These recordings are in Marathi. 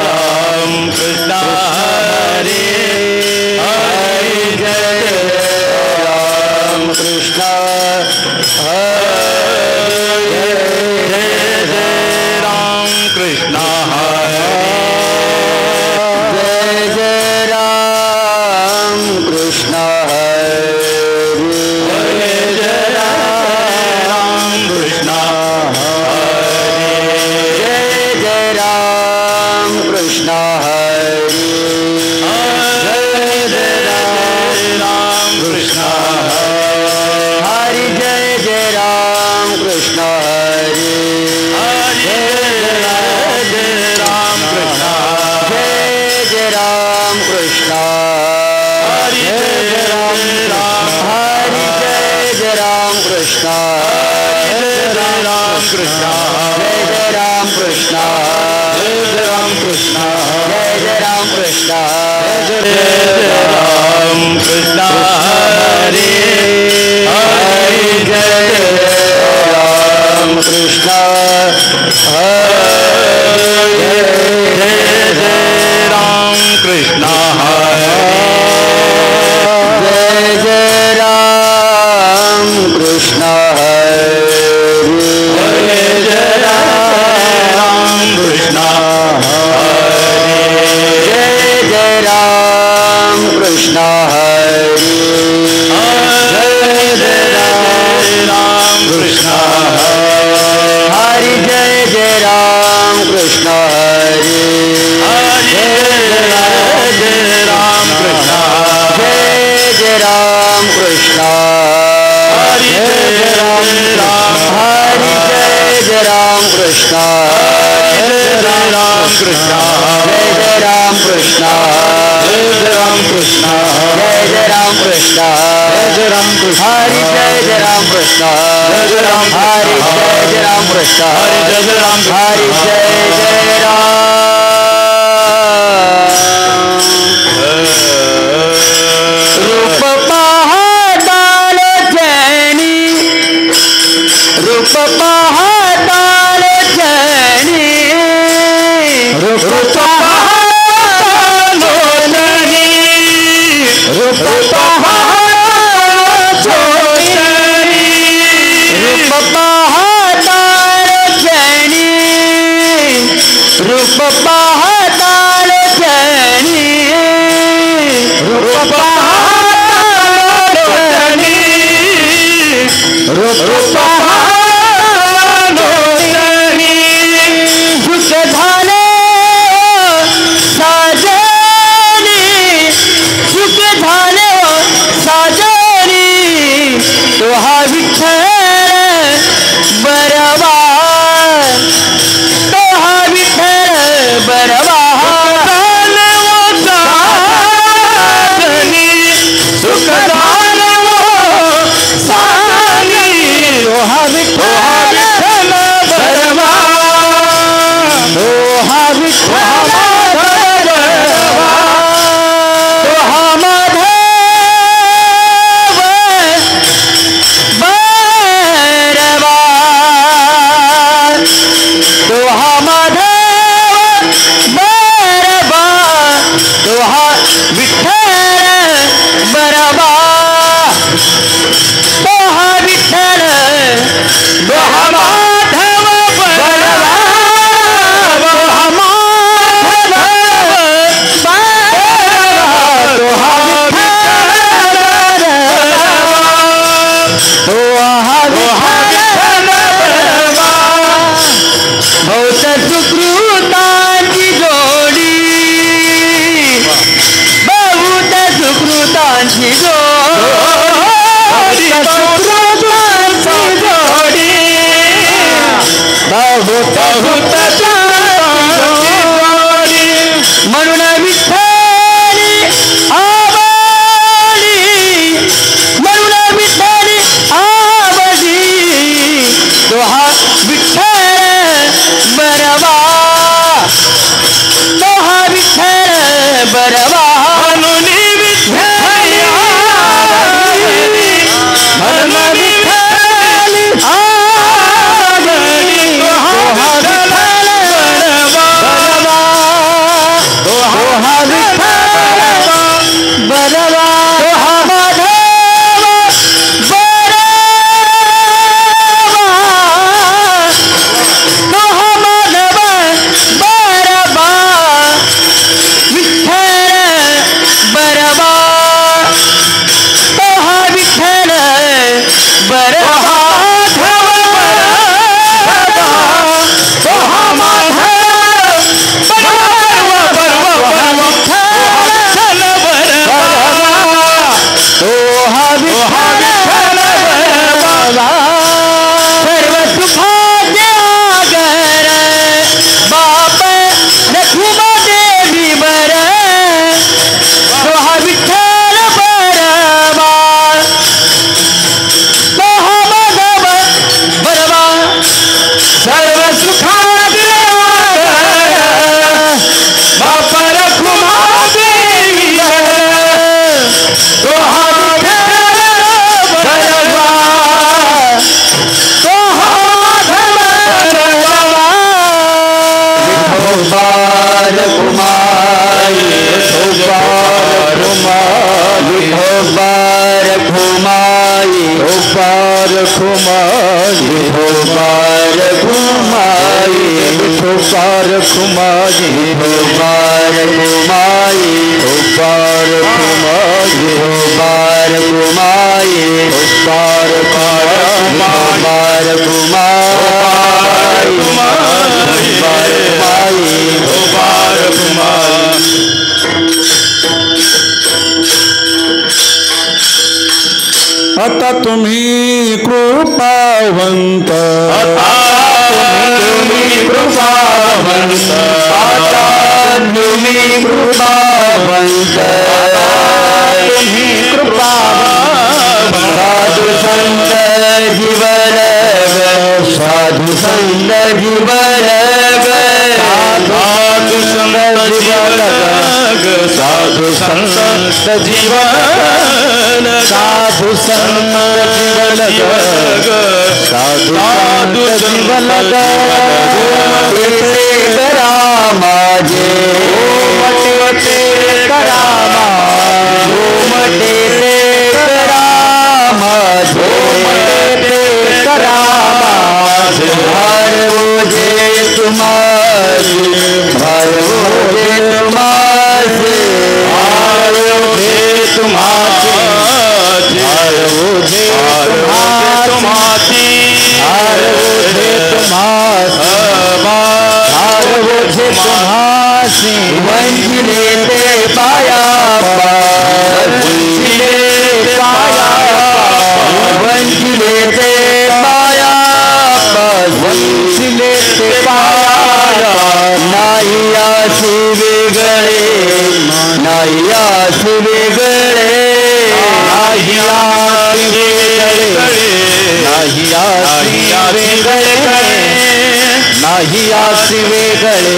राम कृष्ण हरे हरे जय राम कृष्ण हरे जय राम कृष्ण हरे जय राम कृष्ण हरे जय राम कृष्ण कृष्ण हरे जय राम कृष्ण हरे जय राम कृष्ण हरे जय राम कृष्ण जय राम कृष्ण हरे जय राम हरे जय राम कृष्ण जय राम कृष्ण जय राम कृष्ण जय राम कृष्ण जय राम कृष्ण जय राम कृष्ण हरे हरे जय राम कृष्ण हरे जय राम कृष्ण हरे जय राम कृष्ण हरे जय राम कृष्ण जय राम कृष्ण हरे जय राम कृष्ण हरे जय राम कृष्ण हरे जय राम कृष्ण जय राम कृष्ण हरे जय राम हरे जय राम कृष्ण जय राम कृष्ण जय राम कृष्ण जय राम कृष्ण जय राम कृष्ण जय राम कृष्ण हरि जय राम कृष्ण जय राम हरि जय राम कृष्ण हरि जय राम हरि जय राम रूप पहाड़ जैनी रूप पहाड़ जैनी रूप पहाड़ जैनी रूप पहाड़ जैनी रूप पहाड़ जैनी रूप पहाड़ जैनी रूप पहाड़ जैनी रूप पहाड़ जैनी झुक धाने साजनी झुक धाने साजनी तोहा विठ्ठल बरवा तोहा विठ्ठल घुमाई विठोबार घुमाई विठोबार घुमाई विठोबार घुमाई विठोबार घुमाई विठोबार घुमाई विठोबार घुमाई विठोबार घुमाई विठोबार आता तुम्ही कृपावंत तुम्ही कृपावंत आता तुम्ही कृपावंत तुम्ही कृपावंत साधु संत जीवन साधु संत जीवन साधु संत जीवन साधु संत जीवन साधु संत जीवन साधु जीवन करा माझे मटे करा मटे करा माझे करा भार मुझे तुम्हारे भार मुझे तुम्हारे भार मुझे तुम्हारे भार मुझे तुम्हारे भार मुझे तुम्हारे भार मुझे तुम्हारे वंचिले ते पाया वंचिले पाया वंचिले ते पाया वंचिले ते पाया नाही आशी वेगळे नाही आशी वेगळे नाही आशी वेगळे नाही आशी वेगळे नाही आशी वेगळे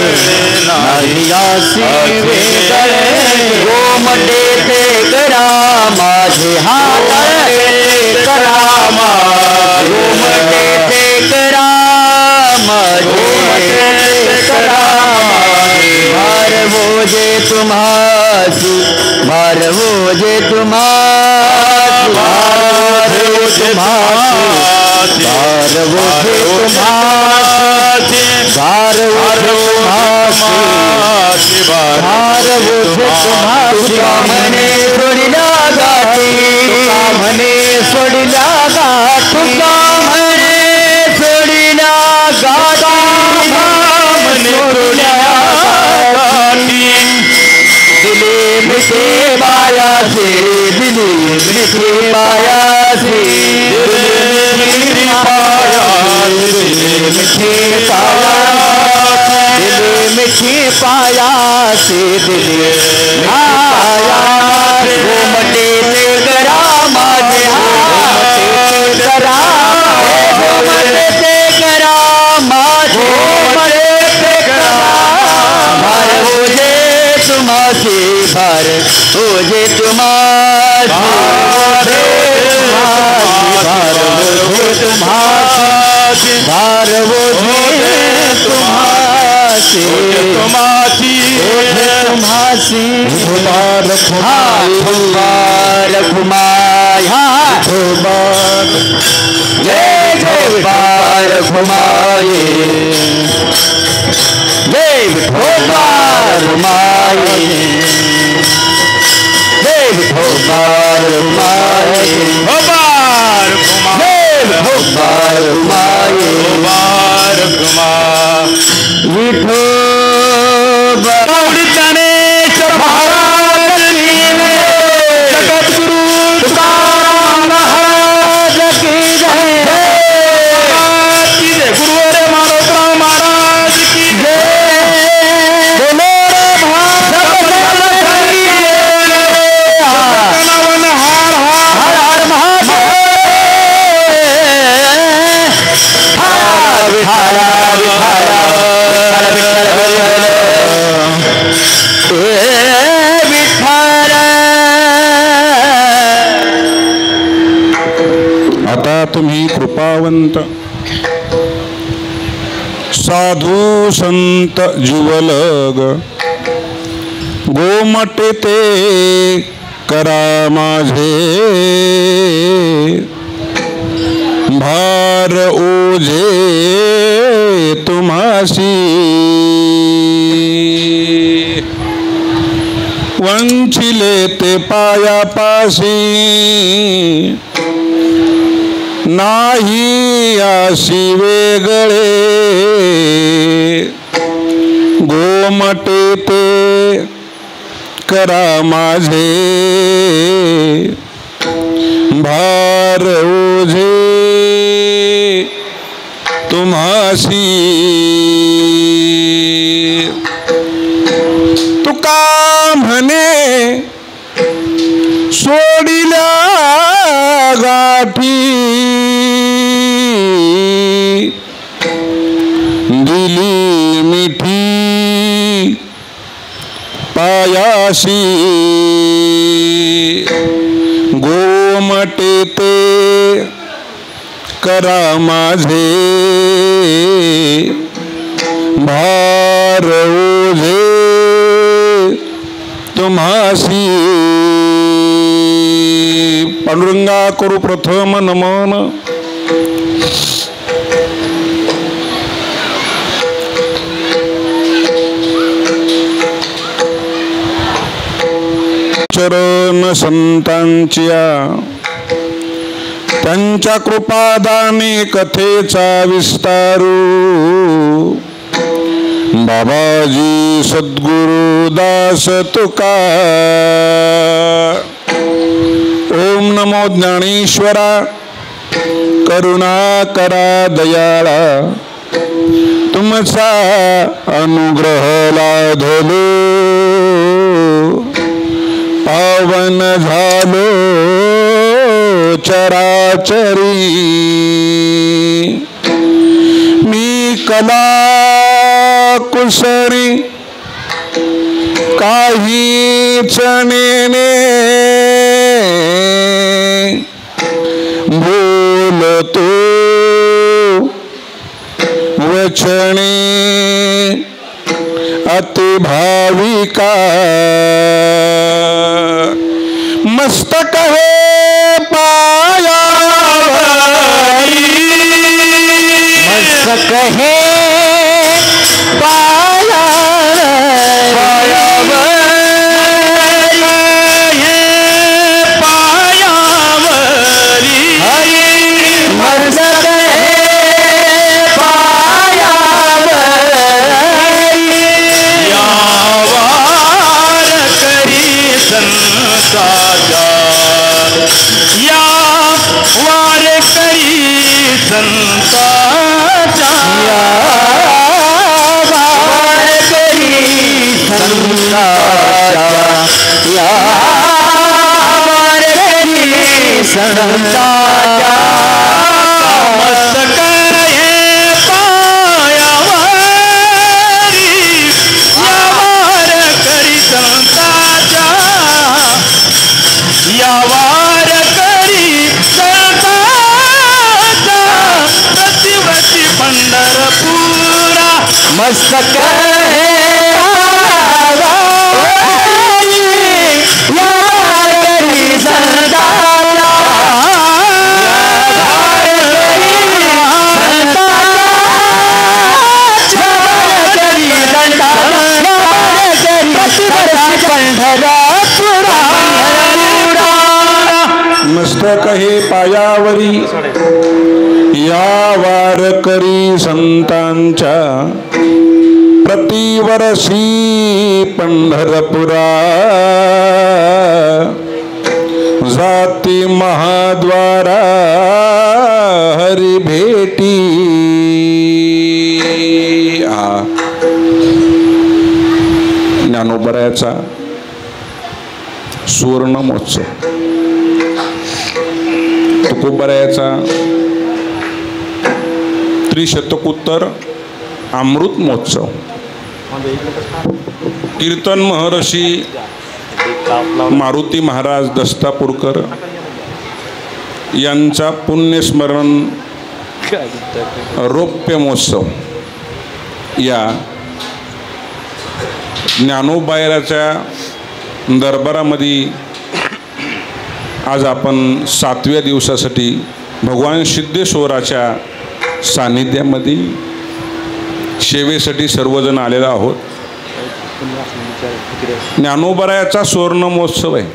नाही आशी वेगळे गोमटे ते करा माझे हात करा गोमटे ते करा माझे करा भार मुझे तुम्हासी भार मुझे तुम्हासी भार मुझे तुम्हासी भार मुझे तुम्हासी भार मुझे तुम्हासी भार मुझे तुम्हासी मने सोडिला गाठी मने सोडिला गाठी मने सोडिला गाठी मने सोडिला गाठी दिले मिठे पाया से दिले मिठे पाया से दिले मिठे पाया दिले मिठे पाया दिले मिठे पाया से दिले आया घुमटे ते करा माझे हाथ करा घुमटे ते करा माझे ते करा भार मुझे तुम्हासे भार मुझे तुम्हासे भार मुझे तुम्हासे भार मुझे तुम्हासे तुम्हासी तुम्हासी बार बार घुमाया बार जय जय बार घुमाए जय बार घुमाए जय बार घुमाए बार घुमाए बार घुमा विठो गणेश महाराज जगत गुरु तुकाराम महाराज की जय गुरुवारे मानवराव महाराज की जय बोलो रे भारत हर हर आता तुम्ही कृपावंत साधू संत जीवलग गोमटे ते करा माझे भार ओझे तुम्हासी वंचिले ते पायापासी नाही आशी वेगळे गोमटे ते करा माझे भार ओझे तुम्हासी तुका म्हणे सोडिल्या गाठी दिली मिठी पायाशी गोमटे ते करा माझे भार ओझे तुम्हासी पांडुरंगा करू प्रथम नमन चरण संतांच्या त्यांच्या कृपादाने कथेचा विस्तारू बाबाजी सद्गुरु दास तुका ओम नमो ज्ञानेश्वरा करुणा करा दयाळा तुमचा अनुग्रह लाधलो पावन झालो चराचरी मी कला कुसरी काहीच नेने बोलतो वचने अति भाविका मस्तक है पाया मस्तक है पाया मस्तक मस्तक हे पायावरी या वारकरी संतांच्या प्रतिवर्षी पंढरपुरा जाती महाद्वारा हरी भेटी ज्ञानोबरायाचा सुवर्ण महोत्सव, तुकोबरायाचा त्रिशतकोत्तर अमृत महोत्सव, कीर्तन महर्षी मारुती महाराज दस्तापूरकर यांचा पुण्यस्मरण रौप्य महोत्सव या ज्ञानोबाच्या दरबारामध्ये आज आपण 7व्या दिवसासाठी भगवान सिद्धेश्वराच्या सानिध्यामध्ये सेवेसाठी सर्वजण आलेलो आहोत. ज्ञानोबारायाचा सुवर्ण महोत्सव आहे.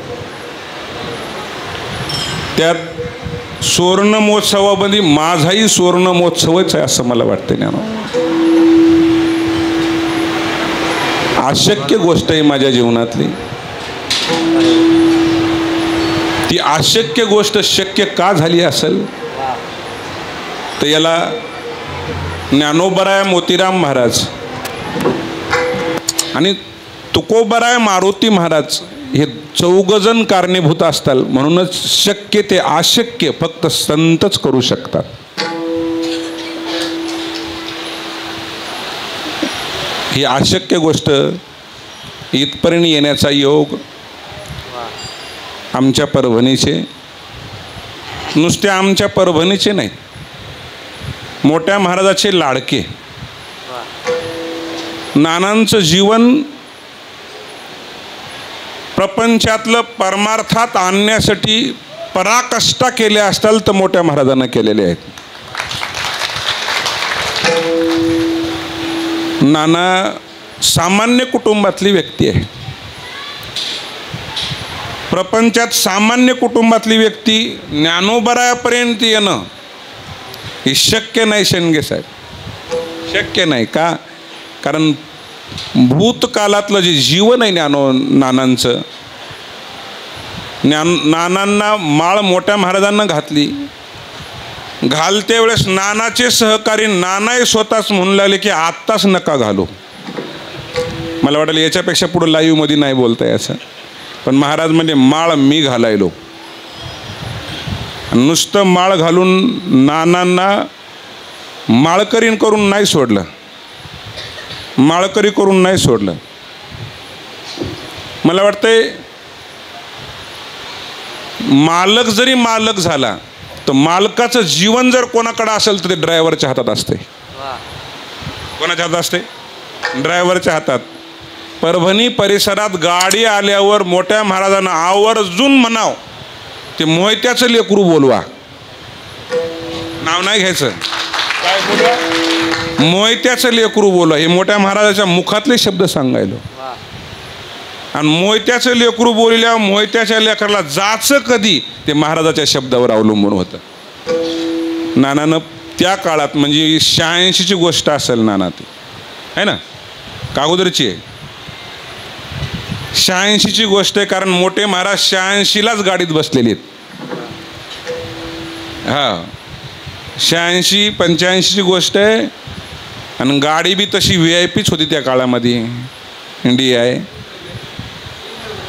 त्यात सुवर्ण महोत्सवामध्ये माझाही सुवर्ण महोत्सवच आहे असं मला वाटतं. अशक्य गोष्ट आहे माझ्या जीवनातली. ती अशक्य गोष्ट शक्य का झाली असेल तर याला ज्ञानोबाराय मोतीराम महाराज आणि तुकोबाराय मारुती महाराज हे 4 जण कारणीभूत असतात. म्हणूनच शक्य ते अशक्य फक्त संतच करू शकतात. ही अशक्य गोष्ट इथपर्यंत येण्याचा योग आमच्या परभणीचे, नुसते आमच्या परभणीचे नाही, मोठ्या महाराजाचे लाडके नानांचं जीवन प्रपंचातलं परमार्थात आणण्यासाठी पराकष्टा केल्या असताल तर मोठ्या महाराजांना केलेले आहेत. नाना सामान्य कुटुंबातली व्यक्ती आहे. प्रपंचात सामान्य कुटुंबातली व्यक्ती ज्ञानोबारायापर्यंत येणं हे शक्य नाही शेंडगे साहेब, शक्य नाही. का? कारण भूतकालातलं जे जीवन आहे नानांचं, नानांना माळ मोठ्या महाराजांना घातली. घालते वेळेस नानाचे सहकारी नानाही स्वतःच म्हणू लागले की आत्ताच नका घालू. मला वाटलं याच्यापेक्षा पुढे लाईव्हमध्ये नाही बोलताय असं, पण महाराज म्हणजे माळ मी घालायलो. नुसतं माळ घालून नानांना माळकरी करून नाही सोडलं, माळकरी करून नाही सोडलं. मला वाटतंय मालक जरी मालक झाला तर मालकाचं जीवन जर कोणाकडे असेल तर ते ड्रायव्हरच्या हातात असते. कोणाच्या हातात असते? ड्रायव्हरच्या हातात. परभणी परिसरात गाडी आल्यावर मोठ्या महाराजांना आवर्जून म्हणाव ते मोहित्याचं लेकरू बोलवा. नाव नाही घ्यायचं, काय बोलवा? मोहित्याचं लेकरू बोलवा. हे मोठ्या महाराजाच्या मुखातले शब्द सांगायलो. आणि मोहित्याचं लेकरू बोलल्यावर मोहित्याच्या लेकराला जाचं कधी ते महाराजाच्या शब्दावर अवलंबून होतं. नानानं त्या काळात म्हणजे 86ची गोष्ट असेल नाना, ती आहे ना, कागोदरची आहे. 86ची गोष्ट आहे. कारण मोठे महाराज 86लाच गाडीत बसलेले आहेत. हा 86-85ची गोष्ट आहे. आणि गाडी बी तशी VIP होती त्या काळामध्ये. DI,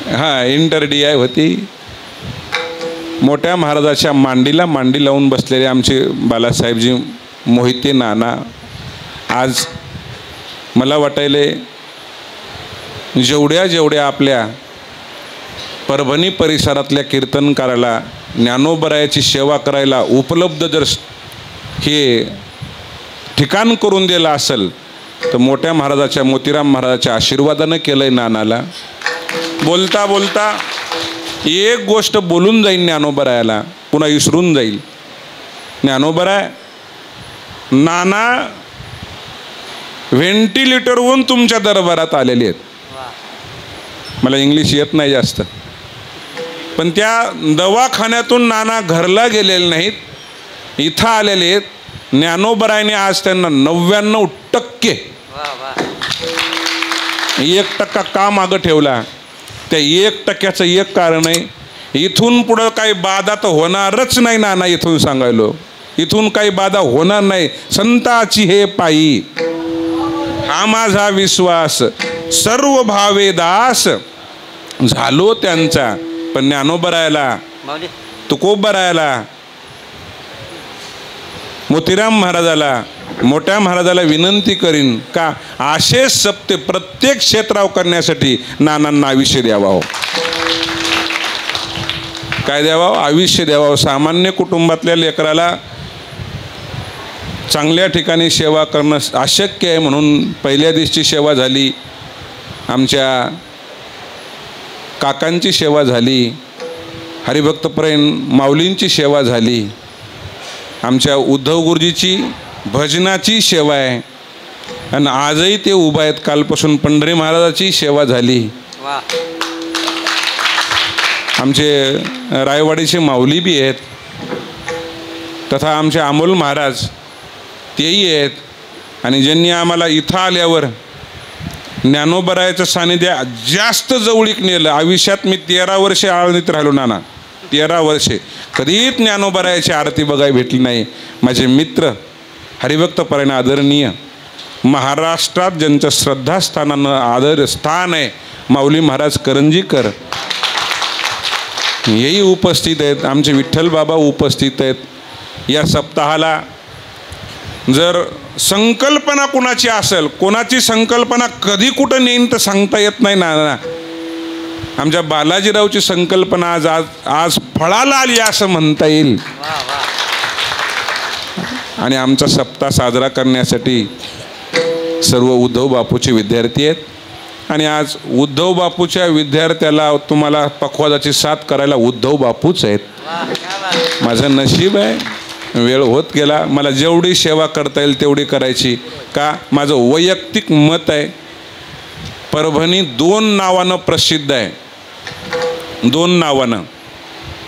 हां इंटर DI होती. मोठ्या महाराजाच्या मांडीला मांडी लावून बसलेले आमचे बालासाहेबजी मोहिते नाना. आज मला वाटायले जेवढ्या आपल्या परभणी परिसरातल्या कीर्तनकाराला ज्ञानोबारायाची सेवा करायला उपलब्ध जर हे ठिकाण करून दिलं असेल तर मोठ्या महाराजाच्या मोतीराम महाराजाच्या आशीर्वादानं केलं आहे. नानाला बोलता बोलता एक गोष्ट बोलून जाईल ज्ञानोबारायाला, पुन्हा विसरून जाईल. ज्ञानोबाराय, नाना व्हेंटिलेटरवरून तुमच्या दरबारात आलेले आहेत. मला इंग्लिश येत नाही जास्त, पण त्या दवाखान्यातून नाना घरला गेलेले नाहीत, इथं आलेले आहेत. ज्ञानोबारायाने आज त्यांना 99% 1% का मागं ठेवला? त्या 1%चं एक कारण आहे, इथून पुढं काही बाधा तर होणारच नाही. नाना इथून सांगायलो, इथून काही बाधा होणार नाही. संताची हे पायी हा माझा विश्वास, सर्व भावे दास झालो त्यांचा. पण ज्ञानोबारायाला, तुकोबारायाला, मोतीराम महाराजाला, मोठ्या महाराजाला विनंती करीन का असे सप्ते प्रत्येक क्षेत्राव करण्यासाठी नानांना आयुष्य द्यावं. काय द्यावं? आयुष्य द्यावं. सामान्य कुटुंबातल्या लेकराला चांगल्या ठिकाणी सेवा करणं अशक्य आहे म्हणून पहिल्या दिवशी सेवा झाली, आमच्या काकांची सेवा झाली, हरिभक्तपरायण माऊलींची सेवा झाली, आमच्या उद्धव गुरुजीची भजनाची सेवा आहे आणि आजही ते उभा आहेत. कालपासून पंढरी महाराजाची सेवा झाली. आमचे रायवाडीचे माऊली बी आहेत, तथा आमचे अमोल महाराज तेही आहेत. आणि ज्यांनी आम्हाला इथं आल्यावर ज्ञानोबरायाचं सानिध्य जास्त जवळीक नेलं. आयुष्यात मी 13 वर्षे आळंदीत राहिलो नाना, 13 वर्षे कधीच ज्ञानोबरायाची आरती बघायला भेटली नाही. माझे मित्र हरिभक्तपरायण आदरणीय महाराष्ट्रात ज्यांचं श्रद्धास्थानानं आदर स्थान आहे माऊली महाराज करंजीकर हेही उपस्थित आहेत. आमचे विठ्ठल बाबा उपस्थित आहेत. या सप्ताहाला जर संकल्पना कोणाची असेल, कोणाची संकल्पना कधी कुठं नेईन तर सांगता येत नाही ना. आमच्या बालाजीरावची संकल्पना आज फळाला आली असं म्हणता येईल. आणि आमचा सप्ताह साजरा करण्यासाठी सर्व उद्धव बापूचे विद्यार्थी आहेत. आणि आज उद्धव बापूच्या विद्यार्थ्याला तुम्हाला पखवाजाची साथ करायला उद्धव बापूच आहेत. माझं नशीब आहे, वेळ होत गेला. मला जेवढी सेवा करता येईल तेवढी करायची. का माझं वैयक्तिक मत आहे, परभणी 2 नावानं प्रसिद्ध आहे, 2 नावानं.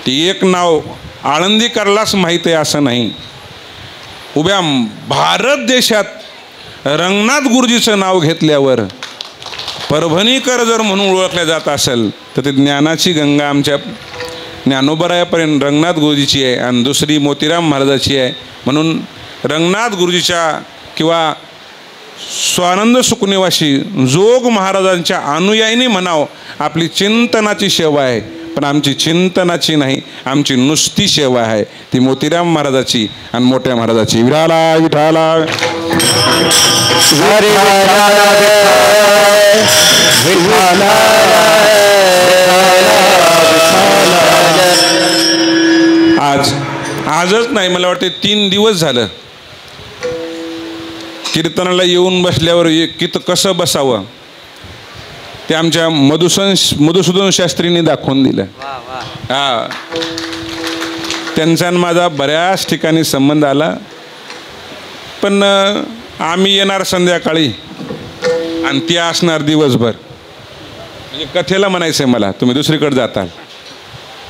ती एक नाव आळंदीकरलाच माहीत आहे असं नाही. उभ्या भारत देशात रंगनाथ गुरुजीचं नाव घेतल्यावर परभणीकर जर म्हणून ओळखल्या जात असेल तर ते ज्ञानाची गंगा आमच्या ज्ञानोबरायापर्यंत रंगनाथ गुरुजीची आहे आणि दुसरी मोतीराम महाराजाची आहे. म्हणून रंगनाथ गुरुजीच्या किंवा स्वानंद सुखनिवासी जोग महाराजांच्या अनुयायीने म्हणावं आपली चिंतनाची सेवा आहे. पण आमची चिंतनाची नाही, आमची नुसती सेवा आहे ती मोतीराम महाराजाची आणि मोठ्या महाराजाची. विठाला विठाला आजच नाही, मला वाटते 3 दिवस झालं कीर्तनाला येऊन बसल्यावर कसं बसावं ते आमच्या मधुसूदन शास्त्रींनी दाखवून दिलं. हा, त्यांचा माझा बऱ्याच ठिकाणी संबंध आला. पण आम्ही येणार संध्याकाळी आणि ते असणार दिवसभर. म्हणजे कथेला म्हणायचं आहे मला, तुम्ही दुसरीकडे जाताल.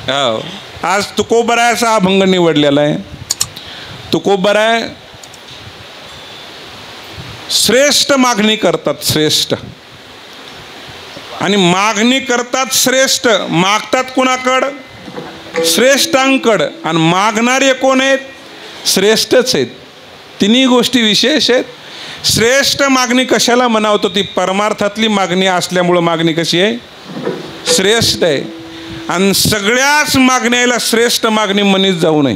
हो, आज तुकोबरायाचा अभंग निवडलेला आहे. तुकोबराय श्रेष्ठ मागणी करतात, श्रेष्ठ. आणि मागणी करतात श्रेष्ठ, मागतात कुणाकडं? श्रेष्ठांकडं. आणि मागणारे कोण आहेत? श्रेष्ठच आहेत. तिन्ही गोष्टी विशेष आहेत. श्रेष्ठ मागणी कशाला म्हणावतो? ती परमार्थातली मागणी असल्यामुळं मागणी कशी आहे? श्रेष्ठ आहे. आणि सगळ्याच मागण्याला श्रेष्ठ मागणी म्हणत जाऊ नये.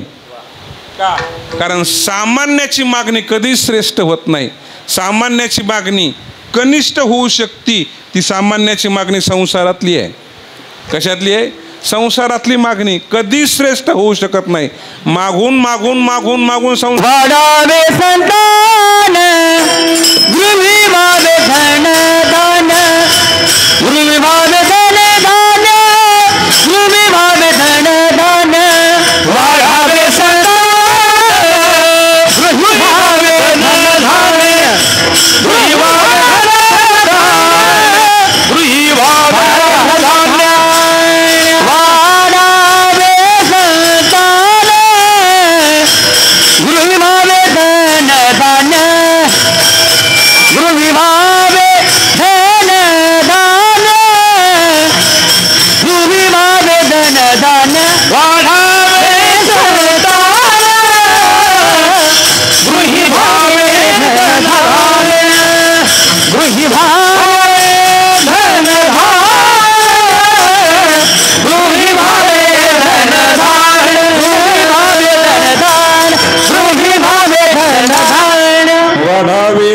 का? कारण सामान्याची मागणी कधीच श्रेष्ठ होत नाही. सामान्याची मागणी कनिष्ठ होऊ शकते. ती सामान्याची मागणी संसारातली आहे. कशातली आहे? संसारातली मागणी कधीच श्रेष्ठ होऊ शकत नाही. मागून मागून मागून मागून संसार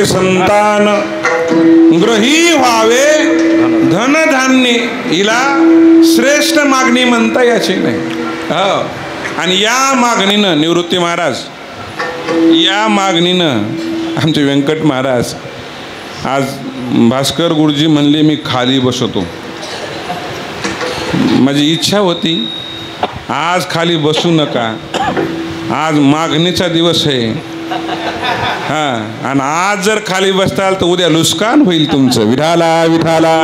संतान ग्रही व्हावे धनधान्य, हिला श्रेष्ठ मागणी म्हणता याची नाही. हो, आणि या मागणीनं निवृत्ती महाराज या मागणीनं आमचे व्यंकट महाराज आज भास्कर गुरुजी म्हणले मी खाली बसवतो. माझी इच्छा होती आज खाली बसू नका, आज मागणीचा दिवस आहे. हां, आणि आज जर खाली बसताल तर उद्या नुकसान होईल तुमचं. विठाला विठाला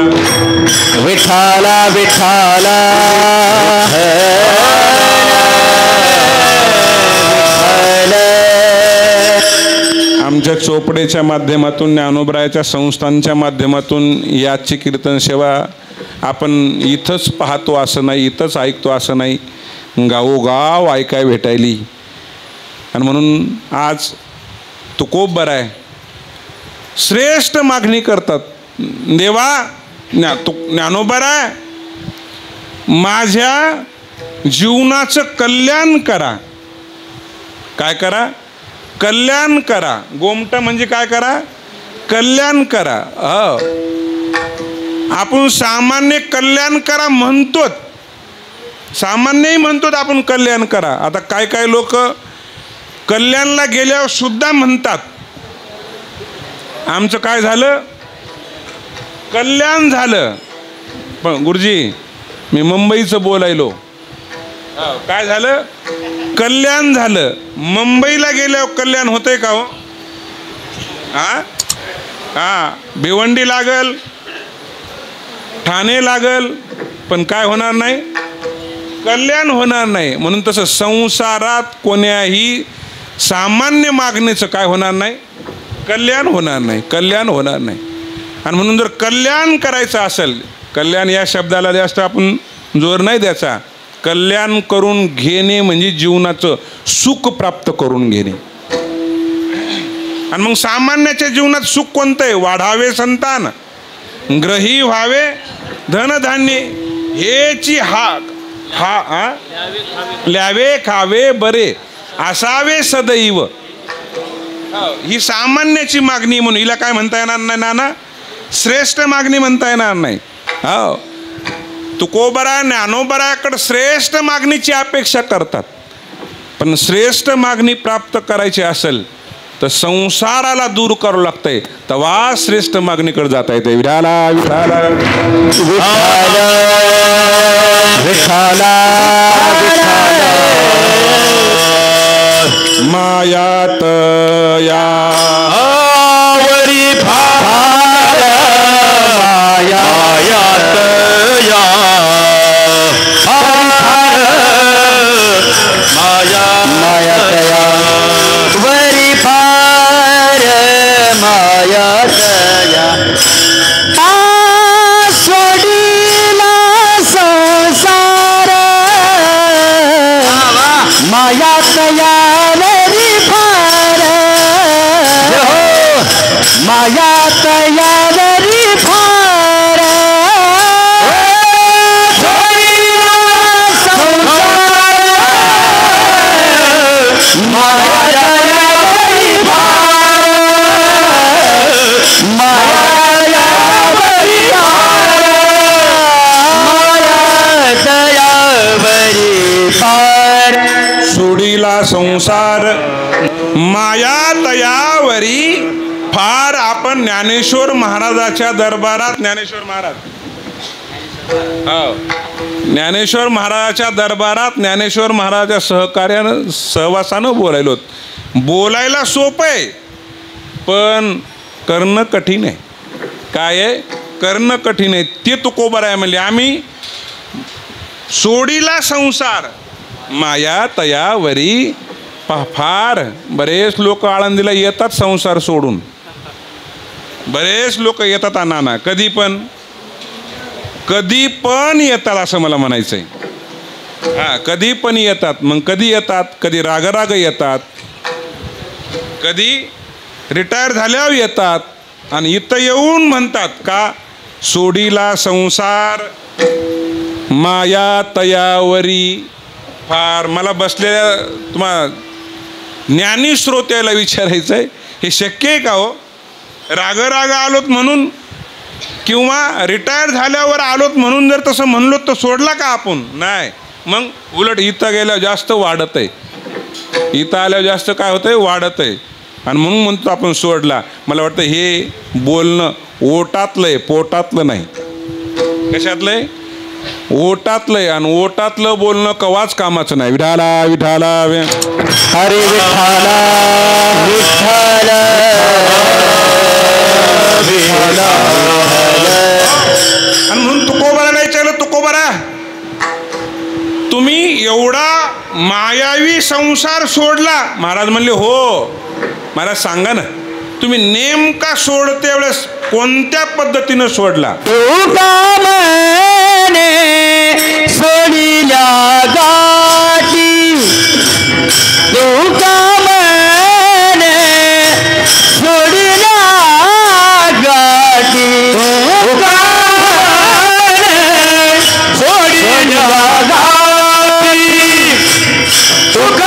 विठाला विठाला आमच्या चोपडेच्या माध्यमातून, ज्ञानोबरायाच्या संस्थांच्या माध्यमातून याची कीर्तन सेवा आपण इथंच पाहतो असं नाही, इथंच ऐकतो असं नाही, गावोगाव ऐकाय भेटायली. आणि म्हणून आज तुकोबराय श्रेष्ठ मागणी करतात. देवा ज्ञानोबराय माझ्या जीवनाचं कल्याण करा. काय करा? कल्याण करा. गोमट म्हणजे काय करा? कल्याण करा. आपण सामान्य कल्याण करा म्हणतो, सामान्यही म्हणतो आपण कल्याण करा. आता काय काय लोक कल्याणला गेल्यावर सुद्धा म्हणतात आमचं काय झालं? कल्याण झालं. पण गुरुजी मी मुंबईचं बोलायलो, काय झालं? कल्याण झालं. मुंबईला गेल्यावर कल्याण होतंय का हो? हा, भिवंडी लागल, ठाणे लागल, पण काय होणार नाही? कल्याण होणार नाही. म्हणून तसं संसारात कोण्याही सामान्य मागणीचं काय होणार नाही? कल्याण होणार नाही, कल्याण होणार नाही. आणि म्हणून जर कल्याण करायचं असेल, कल्याण या शब्दाला जास्त आपण जोर नाही द्यायचा. कल्याण करून घेणे म्हणजे जीवनाचं सुख प्राप्त करून घेणे. आणि मग सामान्याच्या जीवनात सुख कोणतं आहे? वाढावे संतान, ग्रही व्हावे धनधान्य, हेची ल्यावे खावे बरे, असावे सदैव. ही सामान्याची मागणी, म्हणून हिला काय म्हणता येणार नाही नाना? श्रेष्ठ मागणी म्हणता येणार नाही. हो, तुकोबरा ज्ञानोबराकडे श्रेष्ठ मागणीची अपेक्षा करतात. पण श्रेष्ठ मागणी प्राप्त करायची असेल तर संसाराला दूर करावं लागतंय, तेव्हा श्रेष्ठ मागणीकडे जाता येते. विठाला विठाला विठाला मायात या वरी भार, मायात या मायात या वरी भार, मायात या सोडीला संसार, मायात या वरी भार, मायात या वरी भार, सोडीला संसार, मायात या वरी भार, मायात या वरी भार, मायात या वरी भार. सोडीला संसार माया तयावरी फार. आपण ज्ञानेश्वर महाराजाच्या दरबारात, ज्ञानेश्वर महाराज, ज्ञानेश्वर महाराजाच्या दरबारात ज्ञानेश्वर महाराजाच्या सहकार्यानं सहवासानं बोलायलो. बोलायला सोपं आहे पण करणं कठीण आहे. काय आहे? करणं कठीण आहे. ते तुकोबराय म्हणले आम्ही सोडीला संसार माया तयावरी फार. बरेच लोक आळंदीला येतात संसार सोडून, बरेच लोक येतात नाना, कधी पण येतात असं मला म्हणायचंय. कधी पण येतात. मग कधी येतात? कधी रागराग येतात, कधी रिटायर झाल्यावर येतात. आणि इथं येऊन म्हणतात का सोडीला संसार माया तयावरी फार. मला बसलेल्या तुम्हाला ज्ञानी श्रोत्याला विचारायचं आहे, हे शक्य आहे का हो? राग आलोत म्हणून किंवा रिटायर झाल्यावर आलोत म्हणून जर तसं म्हणलो तर सोडला का आपण? नाही. मग उलट इथं गेल्यावर जास्त वाढत आहे. इथं आल्यावर जास्त काय होतंय, वाढत आहे. आणि म्हणून म्हणतो आपण सोडला. मला वाटतं हे बोलणं ओटातलं आहे, पोटातलं नाही. कशातलं आहे? ओटातलं आहे. आणि ओटातलं बोलणं कवाच कामाचं नाही. विठाला विठाला हरे विठाला विठाला विठाला. आणि म्हणून तुकोबाला नाही चालत. तुकोबारा, तुम्ही एवढा मायावी संसार सोडला. महाराज म्हणले हो. महाराज सांगा ना, तुम्ही नेमका सोडते वेळेस कोणत्या पद्धतीनं सोडला? तुका मने सोडिल्या गाठी, तुका मने सोडिल्या गाठी, तुका मने सोडिल्या गाठी, तुका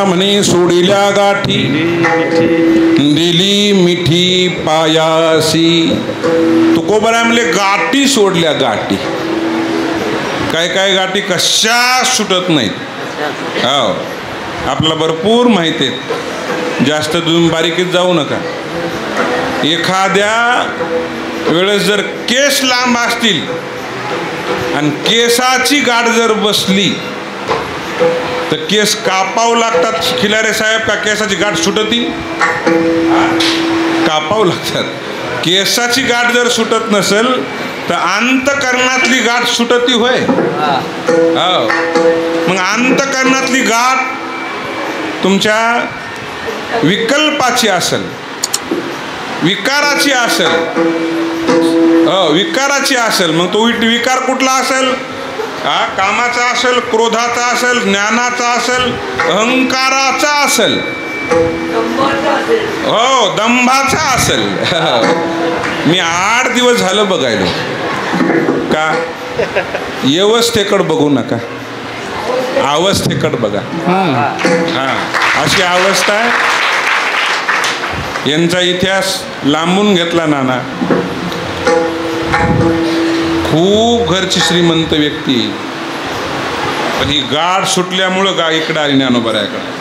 म्हणे सोडिल्या गाठी, दिली मिठी पायासी. तुकोबरा म्हणले गाठी सोडल्या. गाठी काय काय गाठी कशा सुटत नाहीत. हो, आपल्याला भरपूर माहिती आहेत. जास्त तुम्ही बारीकीत जाऊ नका. एखाद्या वेळेस जर केस लांब असतील आणि केसाची गाठ जर बसली तर केस कापावं लागतात. खिलारे साहेब, का केसाची गाठ सुटती? कापावं लागतात. केसाची गाठ जर सुटत नसेल तर अंतकरणातली गाठ सुटती होय. हो, मग अंतकरणातली गाठ तुमच्या विकल्पाची असेल, विकाराची असेल. विकाराची असेल, मग तो विकार कुठला असेल? कामाचा असेल, क्रोधाचा असेल, ज्ञानाचा असेल, अहंकाराचा असेल, हो, दंभाचा असेल. मी 8 दिवस झालं बघायलो. का? व्यवस्थेकडे बघू नका, अवस्थेकडे बघा. अशी अवस्था आहे. यांचा इतिहास लांबून घेतला नाना. खूप घरची श्रीमंत व्यक्ती, पण ही गाठ सुटल्यामुळं इकडं आली ज्ञानोबरायाकडे.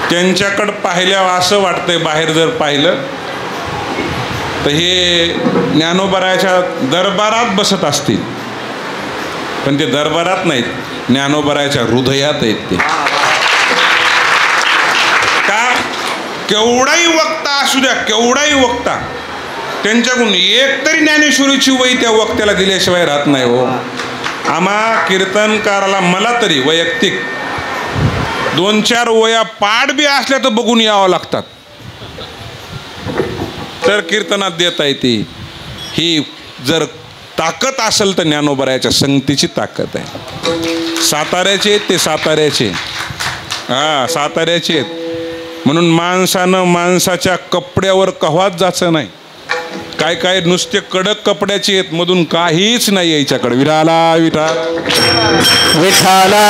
त्यांच्याकडं पाहिल्यावर असं वाटतंय, बाहेर जर पाहिलं तर हे ज्ञानोबरायाच्या दरबारात बसत असतील, पण ते दरबारात नाहीत, ज्ञानोबरायाच्या हृदयात आहेत ते. का? केवढाही वक्ता असू द्या, केवढाही वक्ता, त्यांच्याकडून एक तरी ज्ञानेश्वरीची वही त्या वक्त्याला दिल्याशिवाय राहत नाही. हो, आम्हा कीर्तनकाराला, मला तरी वैयक्तिक 2-4 वया पाठ बी असल्या तर बघून यावं लागतात, तर कीर्तनात देता येते. ही जर ताकद असेल तर ज्ञानोबरायाच्या संगतीची ताकद आहे. साताऱ्याचे आहेत ते, साताऱ्याचे, हा साताऱ्याचे आहेत. म्हणून माणसानं माणसाच्या कपड्यावर कव्हाच जायचं नाही. काय काय नुसते कडक कपड्याचे आहेत, मधून काहीच नाही याच्याकडे. विठाला विठा विठाला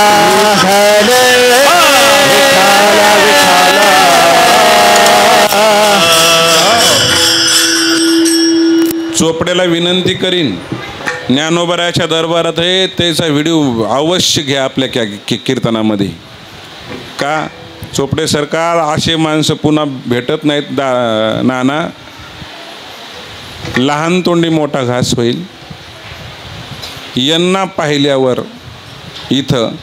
चोपड्याला विनंती करीन, ज्ञानोबरायाच्या दरबारात आहे त्याचा व्हिडिओ अवश्य घ्या आपल्या कीर्तनामध्ये. का चोपडे सरकार असे माणसं पुन्हा भेटत नाहीत. नाना, लहान तोंडी मोठा घास होईल. यांना पाहिल्यावर इथं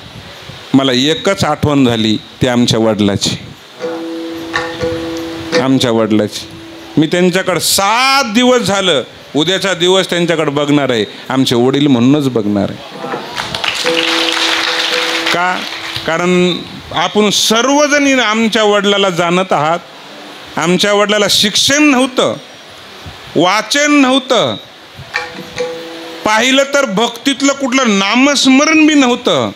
मला एकच आठवण झाली, ते आमच्या वडिलाची. आमच्या वडिलाची. मी त्यांच्याकडं 7 दिवस झालं, उद्याचा दिवस त्यांच्याकडे बघणार आहे. आमचे वडील म्हणूनच बघणार आहे. का? कारण आपण सर्वजणी आमच्या वडिलाला जाणत आहात. आमच्या वडिलाला शिक्षण नव्हतं, वाचन नव्हतं, पाहिलं तर भक्तीतलं कुठलं नामस्मरण बी नव्हतं.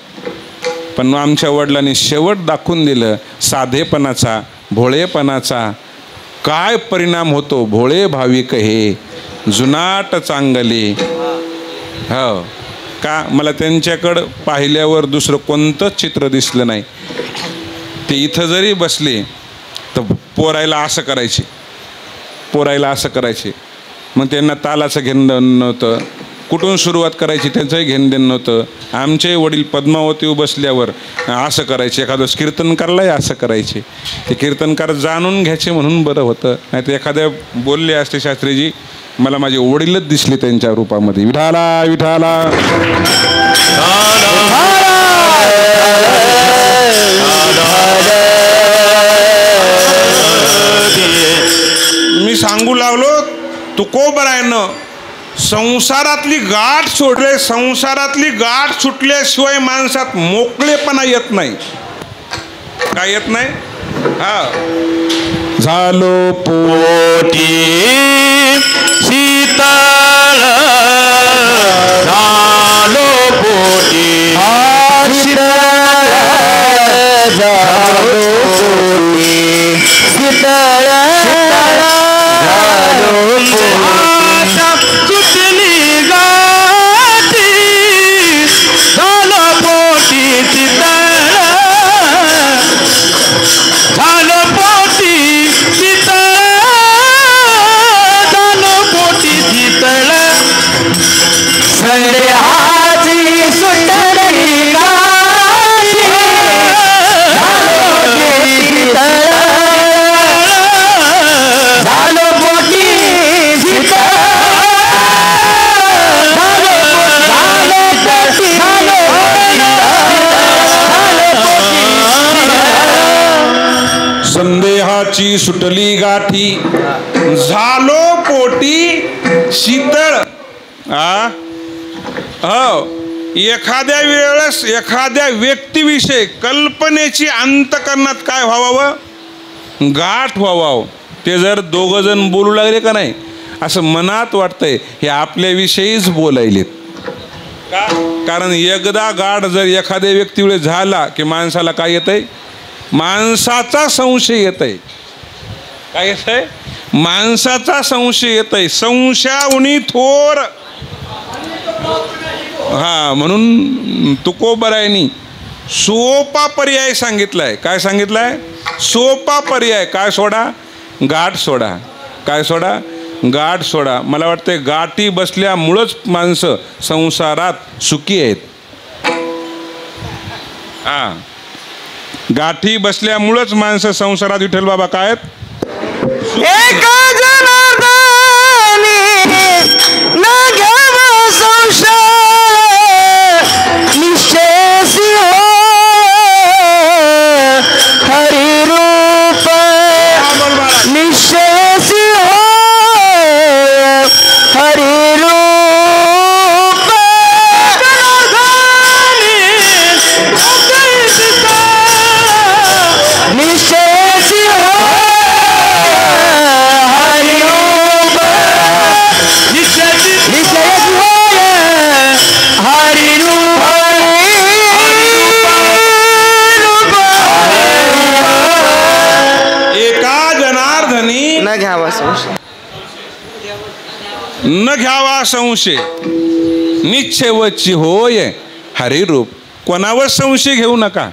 पण आमच्या वडिलांनी शेवट दाखवून दिलं साधेपणाचा, भोळेपणाचा. काय परिणाम होतो. भोळे भाविक हे जुनाट चांगले. हो का? मला त्यांच्याकडं पाहिल्यावर दुसरं कोणतंच चित्र दिसलं नाही. ते इथं जरी बसले तर पोरायला असं करायचे, पोरायला असं करायचे. मग त्यांना तालाचं घेणं नव्हतं, कुठून सुरुवात करायची त्यांचंही घेणं देणं नव्हतं. आमचे वडील पद्मावती बसल्यावर असं करायचे, एखादं कीर्तनकारलाही असं करायचे. ते कीर्तनकार जाणून घ्यायचे म्हणून बरं होतं. नाही तर एखाद्या बोलले असते शास्त्रीजी, मला माझे वडीलच दिसले त्यांच्या रूपामध्ये. विठाला विठाला मी सांगू लागलो, तुकोबरायानं संसारातली गाठ सोडले. संसारातली गाठ सुटल्याशिवाय माणसात मोकळेपणा येत नाही. काय येत नाही? हा, झालो पोटी शीतळ, झालो पोटी शीतळ, झालो पोटी शीतळ, सुटली गाठी, झालो पोटी शीतळ, झालो पोटी शीतळ, झालो पोटी शीतळ. संध्याची सुटली गाठी, झालो पोटी शीतळ, संदेहाची सुटली गाठी, झालो पोटी शीतळ. हो, एखाद्या वेळेस एखाद्या व्यक्तीविषयी कल्पनेची अंतकरणात काय व्हावं? गाठ व्हावं. ते जर दोघं जण बोलू लागले का नाही, असं मनात वाटतंय हे आपल्याविषयीच बोलायलेत. का? कारण एकदा गाठ जर एखाद्या व्यक्तीवेळेस झाला की माणसाला काय येतंय? माणसाचा संशय येतंय. काय येतंय? माणसाचा संशय येतंय. संशयाउनी थोर. हा, म्हणून तुकोबरायांनी सोपा पर्याय सांगितलाय. काय सांगितलाय? सोपा पर्याय. काय सोडा? गाठ सोडा. काय सोडा? गाठ सोडा. मला वाटतं गाठी बसल्यामुळंच माणसं संसारात सुखी आहेत. हा, गाठी बसल्यामुळंच माणसं संसारात. विठ्ठल बाबा काय आहेत? एका जनार्दनी न घ्यावा संशय, निश्चयसी हो हरी रूप, निश्चयसी हो हरी रूप. न घ्यावा संशय निश्चयवची होय हरिरूप. कोणावर संशय घेऊ नका.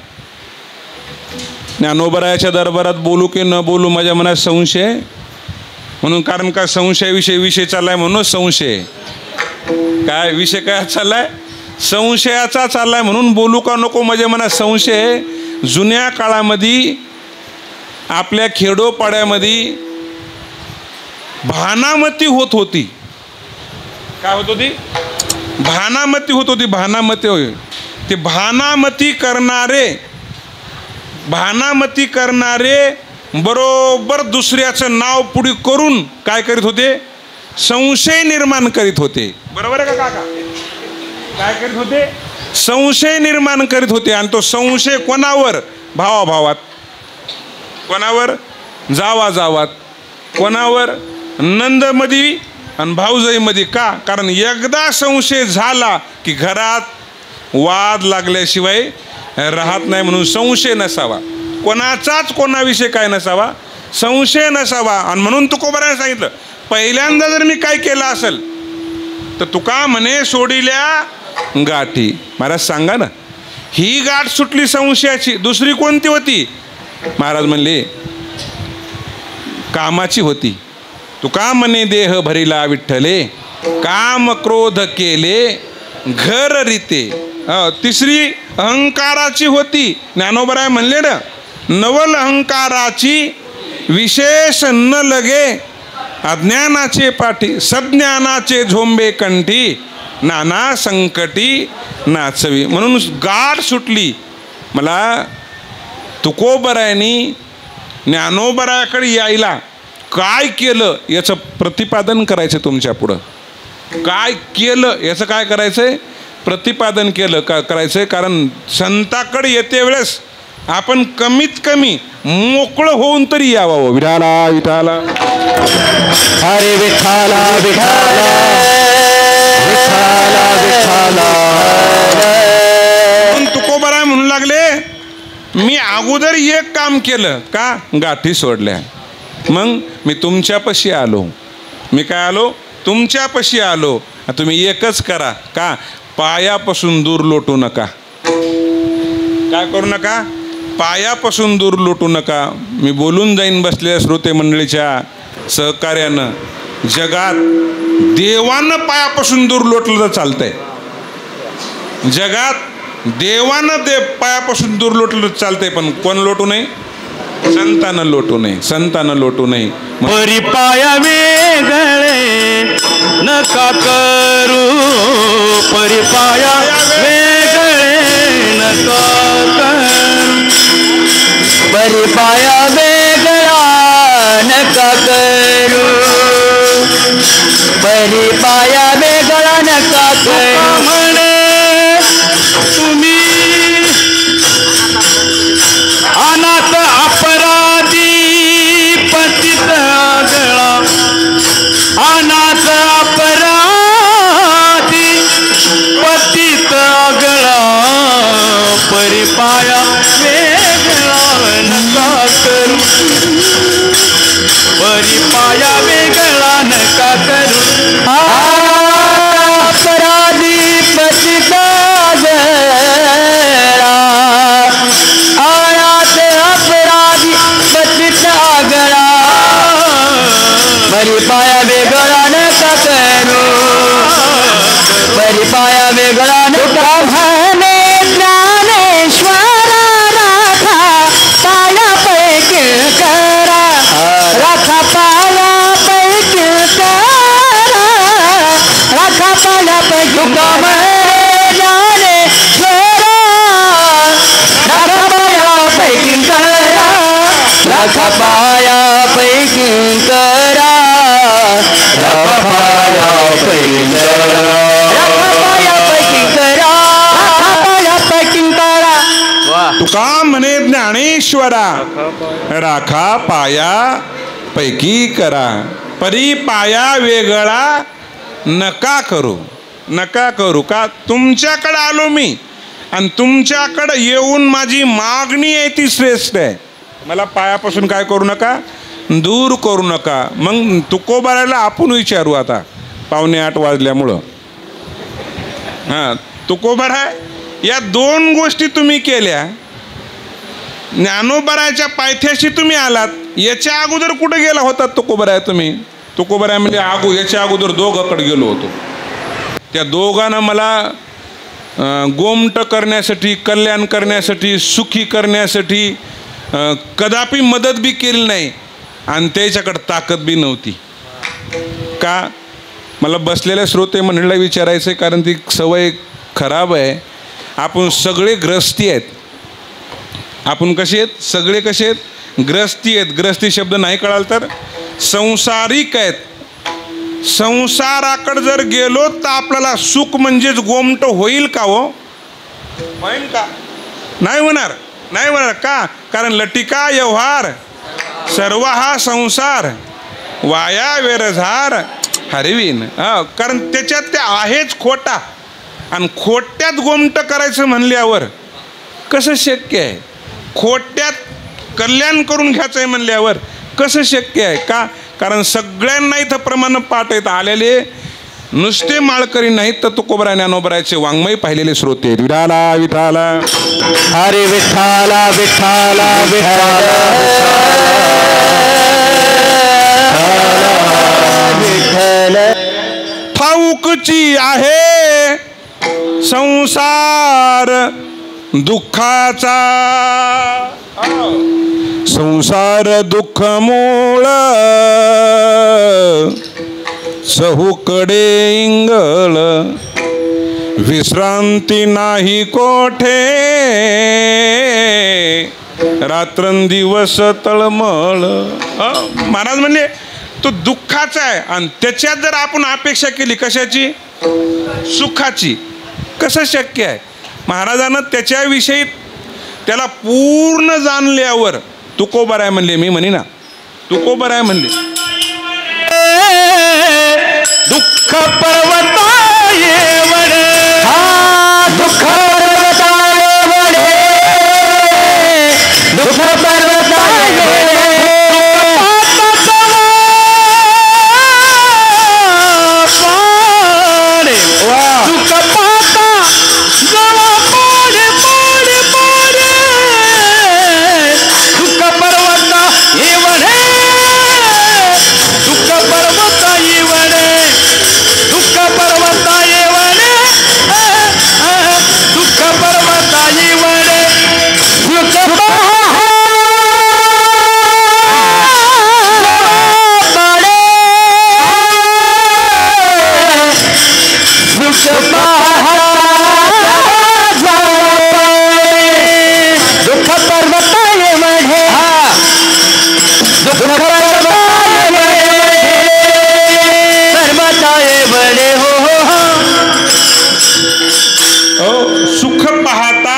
ज्ञानोबरायाच्या दरबारात बोलू की न बोलू माझ्या मनात संशय म्हणून, कारण का विषय चाललाय म्हणून संशय. काय विषय काय चाललाय? संशयाचा चाललाय म्हणून बोलू का नको माझ्या मनात संशय. जुन्या काळामध्ये आपल्या खेडोपाड्यामध्ये भानामती होत होती. काय होत होती? भानामती होत होती. भानामती होय. ते भानामती करणारे बरोबर दुसऱ्याचं नाव पुढे करून काय करीत होते? संशय निर्माण करीत होते. बरोबर आहे का काका? काय करीत होते? संशय निर्माण करीत होते. आणि तो संशय कोणावर? भावाभावात. कोणावर? जावाजावात. कोणावर? नंदमध्ये आणि भाऊजाईमध्ये. का? कारण एकदा संशय झाला की घरात वाद लागल्याशिवाय राहत नाही. म्हणून संशय नसावा. कोणाचाच कोणाविषयी काय नसावा? संशय नसावा. आणि म्हणून तुकोबाराने सांगितलं, पहिल्यांदा जर मी काय केलं असेल तर तुका म्हणे सोडिल्या गाठी. महाराज सांगा ना, ही गाठ सुटली संशयाची. दुसरी कोणती होती? महाराज म्हणले कामाची होती. तुका म्हणे देह भरिला विठ्ठले काम क्रोध केले घर रीते. तिसरी अहंकाराची होती. ज्ञानोबराय म्हणले ना, नवल अहंकाराची विशेष न लगे अज्ञानाचे पाठी सज्ञानाचे झोंबे कंठी नाना संकटी नाचवी. म्हणून गाठ सुटली. मला तुकोबरायांनी ज्ञानोबरायाकडे यायला काय केलं याचं प्रतिपादन करायचं तुमच्या पुढं. काय केलं याचं काय करायचंय? प्रतिपादन करायचंय. कारण संताकडे येते वेळेस आपण कमीत कमी मोकळं होऊन तरी यावं. विठाला विठाला हरे विठाला विठाला विठाला विठाला. तुकोबाराय म्हणू लागले, मी अगोदर एक काम केलं. का? गाठी सोडल्या. मग मी तुमच्यापाशी आलो. मी काय आलो? तुमच्यापाशी आलो. तुम्ही एकच करा. का? पायापासून दूर लोटू नका. काय करू नका? पायापासून दूर लोटू नका. मी बोलून जाईन बसलेल्या श्रोते मंडळीच्या सहकार्यानं. जगात देवानं पायापासून दूर लोटलं तर चालतंय. जगात देवानं पायापासून दूर लोटलं तर चालतंय. पण कोण लोटू नये? संतानं लोटू नये. संतानं लोटू नये. परिपाया वेगळे नका करू. परिपाया वेगळे नका करू. परिपाया वेगळा नका करू. परिपाया वेगळा नका करू. म्हणे तुम्ही अनाथ अपराधी पतित आगळा. अनाथ अपराधी पतित आगळा. परिपाया वेगळा नका करू. परिपाया वेगळा नका करू. अपराधी पतित आगळा. अनाथ अपराधी पतित आगळा. परिपाया वेगळा नका करू. परिपाया वेगळा नका. म्हणे ज्ञानेश्वरा राखा पाया पैकी करा. राखा पाया पैकी करा. राखा पाया पैकी करा. ज्ञानेश्वरा राखा पाया पैकी करा. राखा पाया पैकी करा. राखा पाया पैकी करा. तुका म्हणे ज्ञानेश्वरा राखा पाया पैकी करा. परिपाया वेगळा नका करू. नका करू. का? तुमच्याकडे आलो मी आणि तुमच्याकडे येऊन माझी मागणी आहे ती श्रेष्ठ आहे. मला पायापासून काय करू नका? दूर करू नका. मग तुकोबाराला आपण विचारू आता 7:45 वाजल्यामुळं. हां, तुकोबारा या 2 गोष्टी तुम्ही केल्या. ज्ञानोबाराच्या पायथ्याशी तुम्ही आलात, याच्या अगोदर कुठे गेला होता तुकोबारा तुम्ही? तुकोबारा म्हणजे याच्या अगोदर दोघांकडे गेलो होतो. त्या दोघांना मला गोमट करण्यासाठी, कल्याण करण्यासाठी, सुखी करण्यासाठी कदापि मदत बी केली नाही आणि त्याच्याकडे ताकद बी नव्हती. का? मला बसलेल्या श्रोते मंडळीला विचारायचं आहे, कारण ती सवय खराब आहे. आपण सगळे ग्रस्ती आहेत. आपण कसे आहेत? सगळे कसे आहेत? ग्रस्ती आहेत. ग्रस्ती शब्द नाही कळाल तर संसारिक आहेत. संसाराकडे जर गेलो तर आपल्याला सुख म्हणजेच गोमट होईल का हो? होईल का? नाही होणार. नाही होणार. का? कारण लटिका व्यवहार सर्व हा संसार वाया वेरझार हरवीन. कारण त्याच्यात ते आहेच खोटा, आणि खोट्यात गोमट करायचं म्हणल्यावर कसं शक्य आहे? खोट्यात कल्याण करून घ्यायचं आहे म्हणल्यावर कसं शक्य आहे? का? कारण सगळ्यांना इथं प्रमाण पाठ येत आलेले नुसते माळकरी नाहीत, तर तुकोबरा ज्ञानोबराचे वाङ्मय पाहिलेले श्रोते. विठाला विठाला हरे विठाला विठाला विठाला विठ्ठल. ठाऊकची आहे संसार दुःखाचा, संसार दुःख मूळ चहूकडे इंगळ, विश्रांती नाही कोठे रात्रंदिवस तळमळ. महाराज म्हणले तो दुःखाचा आहे, आणि त्याच्यात जर आपण अपेक्षा केली कशाची? सुखाची, कसं शक्य आहे? महाराजांना त्याच्याविषयी त्याला पूर्ण जाणल्यावर तुकोबाराय म्हणले. मी म्हणे ना तुकोबाराय म्हणले, दुःख पर्वता येवडे, हा दुःख पर्वता येवडे, दुःख पर्वता येवडे, सुख पाहता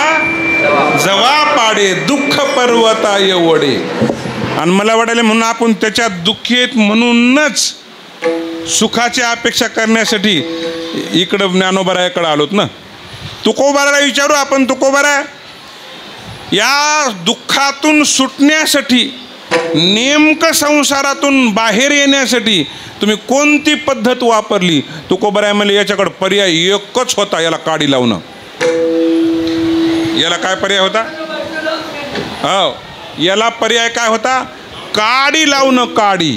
जवा पाडे दुःख पर्वता एवढे. आणि मला वाटायला म्हणून आपण त्याच्यात दुःखी आहेत म्हणूनच सुखाची अपेक्षा करण्यासाठी इकडं ज्ञानोबारायाकडे आलोत ना. तुकोबाराला विचारू आपण, तुकोबारा या दुःखातून सुटण्यासाठी, नेमकं संसारातून बाहेर येण्यासाठी तुम्ही कोणती पद्धत वापरली? तुकोबाराय म्हणले याच्याकडे पर्याय एकच होता, याला काडी लावणं. याला काय पर्याय होता? हो, याला पर्याय काय होता? काडी लावणं. काडी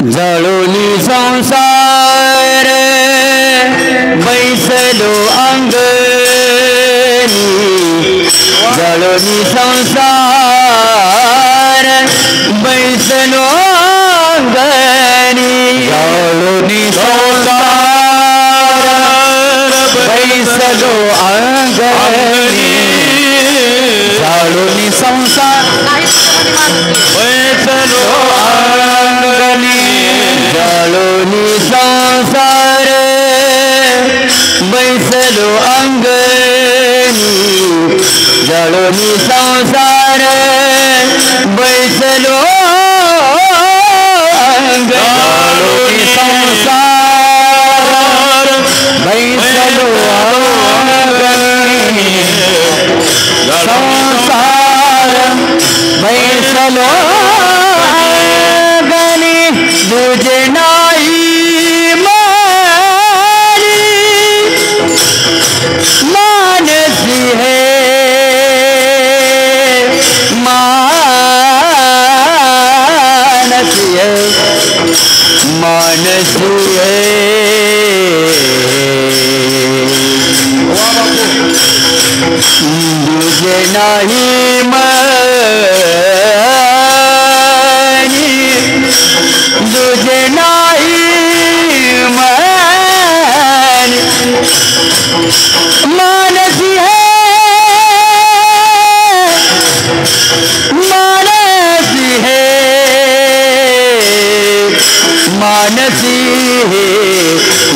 जळोनी संसार बैसलो अंगणी, जळोनी संसार बैसलो अंगणी, जळोनी संसार बैसलो अंगणी, जळोनी संसार बैसलो अंगणी, जळोनी संसार बैसलो अंगणी, जळोनी संसार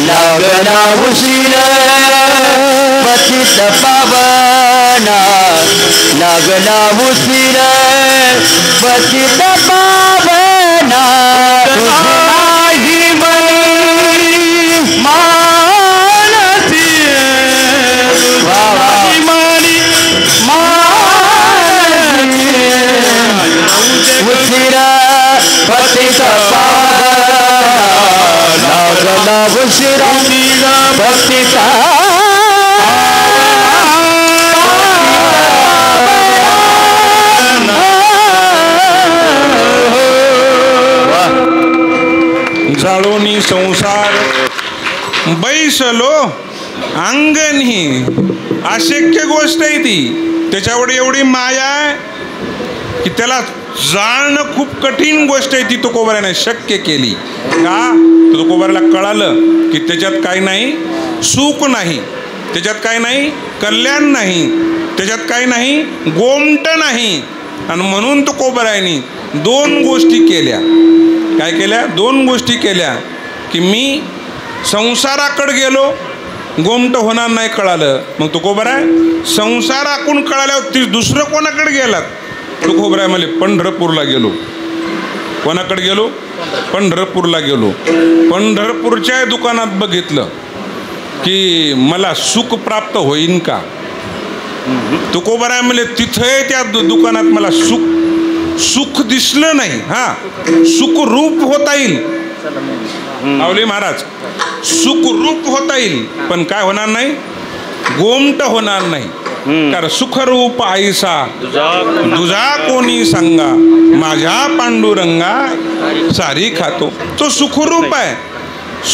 लागला उशीर पतित पावना लागला उशीर पतित पावना तुझी मानसी उशीर पतित पावना लागला उशीर पतित जाळोनी संसार बैसलो अंगणी अशक्य गोष्ट आहे ती. त्याच्यावर एवढी माया आहे की त्याला जाणणं खूप कठीण गोष्ट आहे ती. तुकोबाराने शक्य केली का? तुकोबाराला कळालं की त्याच्यात काही नाही सुख नाही, त्याच्यात काही नाही कल्याण नाही, त्याच्यात काही नाही गोमट नाही. आणि म्हणून तुकोबाराने दोन गोष्टी केल्या. काय केल्या? दोन गोष्टी केल्या की मी संसाराकडे गेलो गोमट होणार नाही कळालं. मग तुकोबाराय संसाराकडून कळाल्यावर ती दुसरं कोणाकडे गेलात? तुकोबाराय मला पंढरपूरला गेलो. कोणाकडे गेलो? पंढरपूरला गेलो. पंढरपूरच्या दुकानात बघितलं की मला सुख प्राप्त होईन का? तुकोबाराय मला तिथे त्या दुकानात मला सुख दिसलं नाही. हा सुखरूप होता येईल माऊली महाराज, सुखरूप होता येईल पण काय होणार नाही? गोमट होणार नाही. कारण सुखरूप आईसा तुझा कोणी सांगा माझ्या पांडुरंगा सारी खातो. तो सुखरूप आहे,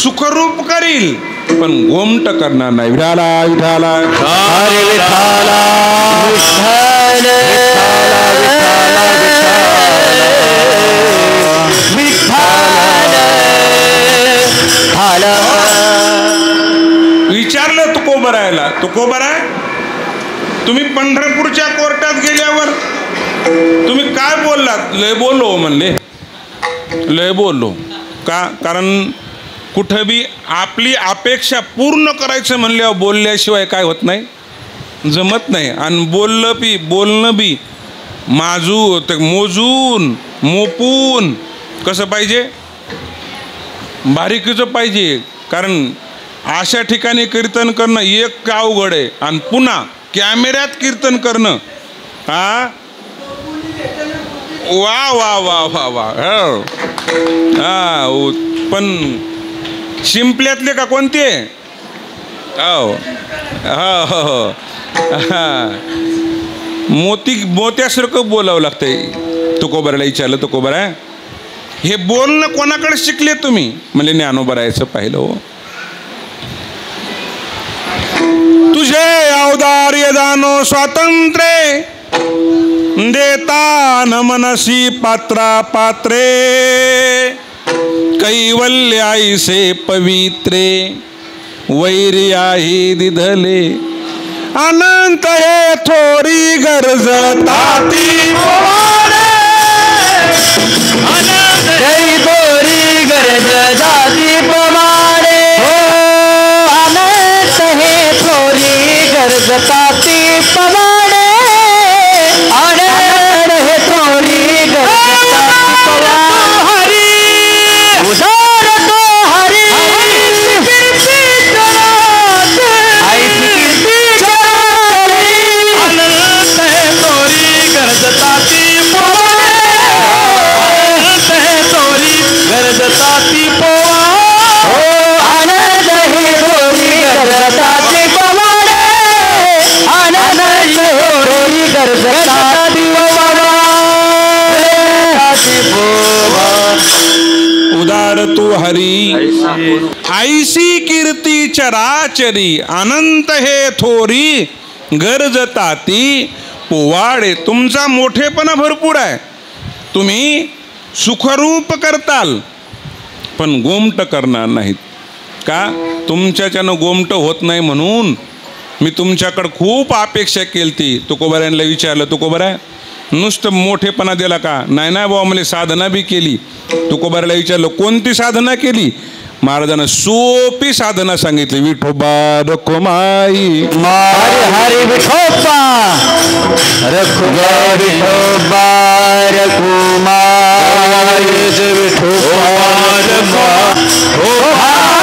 सुखरूप करील पण गोमट करणार नाही. विठाला विठाला हरे विठाला विठ्ठल विचारलं तुकोबारायला, तुकोबाराय तुम्ही पंढरपूरच्या कोर्टात गेल्यावर तुम्ही काय बोललात? लय बोललो म्हणले, लय बोललो. का? कारण कुठं बी आपली अपेक्षा पूर्ण करायचं म्हणल्यावर बोलल्याशिवाय काय होत नाही, जमत नाही. आणि बोलणं बी मोजून मोपून कसं पाहिजे? बारीकीचं पाहिजे. कारण अशा ठिकाणी कीर्तन करणं एक अवघड आहे आणि पुन्हा कॅमेऱ्यात कीर्तन करणं हा वा वा वा वा वा. हा पण शिंपल्यातले का कोणते? हो हो हो मोत्यासारखं बोलावं लागतंय. तुकोबाराला विचारलं, तुकोबारा हे बोलणं कोणाकडे शिकले तुम्ही? म्हणजे ज्ञानोबारायचं पाहिलं. हो तुझे औदार्य जानो स्वातंत्र्य देता न मनसी पात्रा पात्रे कैवल्य आईसे पवित्रे वैर्याही दिधले अनंत हे थोरी गरज ताती थोरी गरज जाती प्रमाणे अनंत हे थोरी गरज ताती प्रमाणे अनंत हे थोरी गरज ताती उदार तो हरी अनंत हे थोरी गरज ताती गरज ताती पोवा आनंद हे थोरी गरज ताती प्रमाणे आनंद हे थोरी गरज ताती पोवा उदार तू हरी ऐसी कीर्ती चराचरी अनंत हे थोरी गरज ताती पोवाडे. तुमचा मोठेपणा भरपूर आहे, तुम्ही सुखरूप करताल पण गोमट करणार नाहीत. का? तुमच्याच्यानं गोमट होत नाही म्हणून मी तुमच्याकडं खूप अपेक्षा केली ती. तुकोबारांना विचारलं, तुकोबारा नुसतं मोठेपणा दिला का? नाही नाही बाबा मला साधना बी केली. तुकोबाराला विचारलं कोणती साधना केली? महाराजांना सोपी साधना सांगितली. विठोबा रखुमाई हरी हरी विठोबा रखुमा विठोबा रखुमाई विठोबा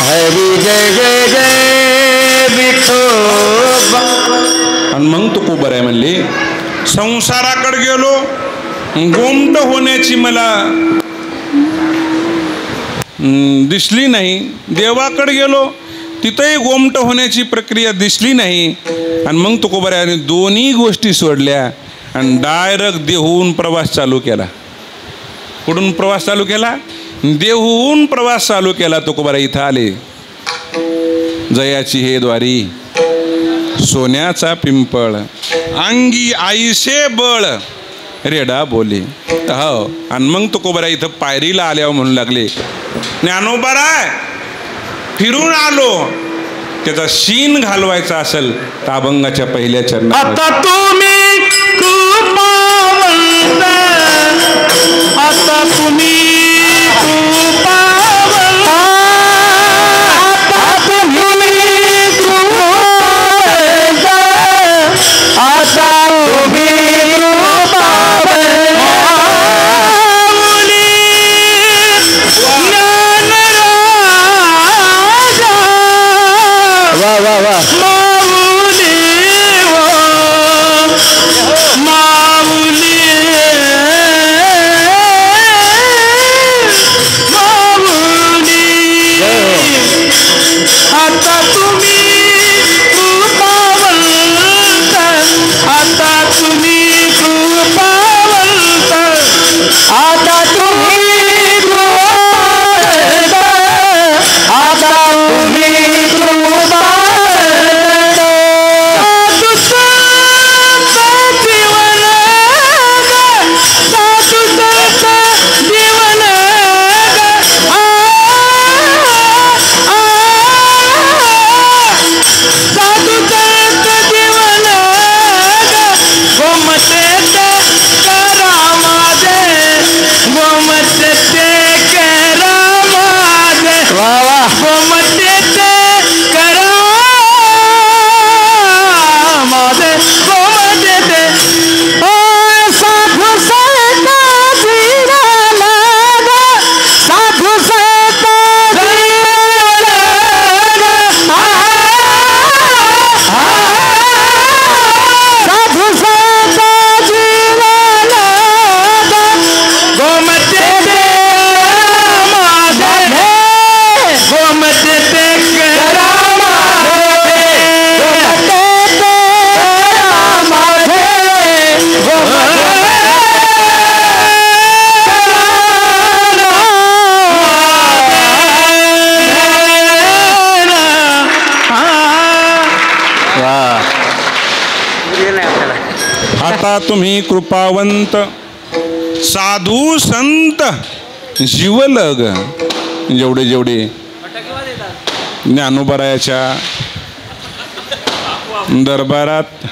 हरी जय जय जय विठोबा. आणि मग तुकोबर आहे म्हणले संसाराकडे गेलो गोमट होण्याची मला दिसली नाही. देवाकडे गेलो तिथंही गोमट होण्याची प्रक्रिया दिसली नाही. आणि मग तुकोबरायाने दोन्ही गोष्टी सोडल्या आणि डायरेक्ट देहूहून प्रवास चालू केला. कुठून प्रवास चालू केला? देहूहून प्रवास चालू केला. तुकोबराय इथं आले. जयाची हे द्वारी सोन्याचा पिंपळ अंगी आईसे बळ रेडा बोले. हो. आणि मग तुकोबराय इथं पायरीला आल्यावर म्हणू लागले ज्ञानोबाराय फिरून आलो. त्याचा शीन घालवायचा असेल तर अभंगाच्या पहिल्या चरणात. आता तुम्ही कृपावंत आता तुम्ही कृपावंत आता तुम्ही कृपावंत आता तुम्ही आता तुम्ही कृपावंत साधू संत जीवलग जेवढे जेवढे ज्ञानोबरायाच्या दरबारात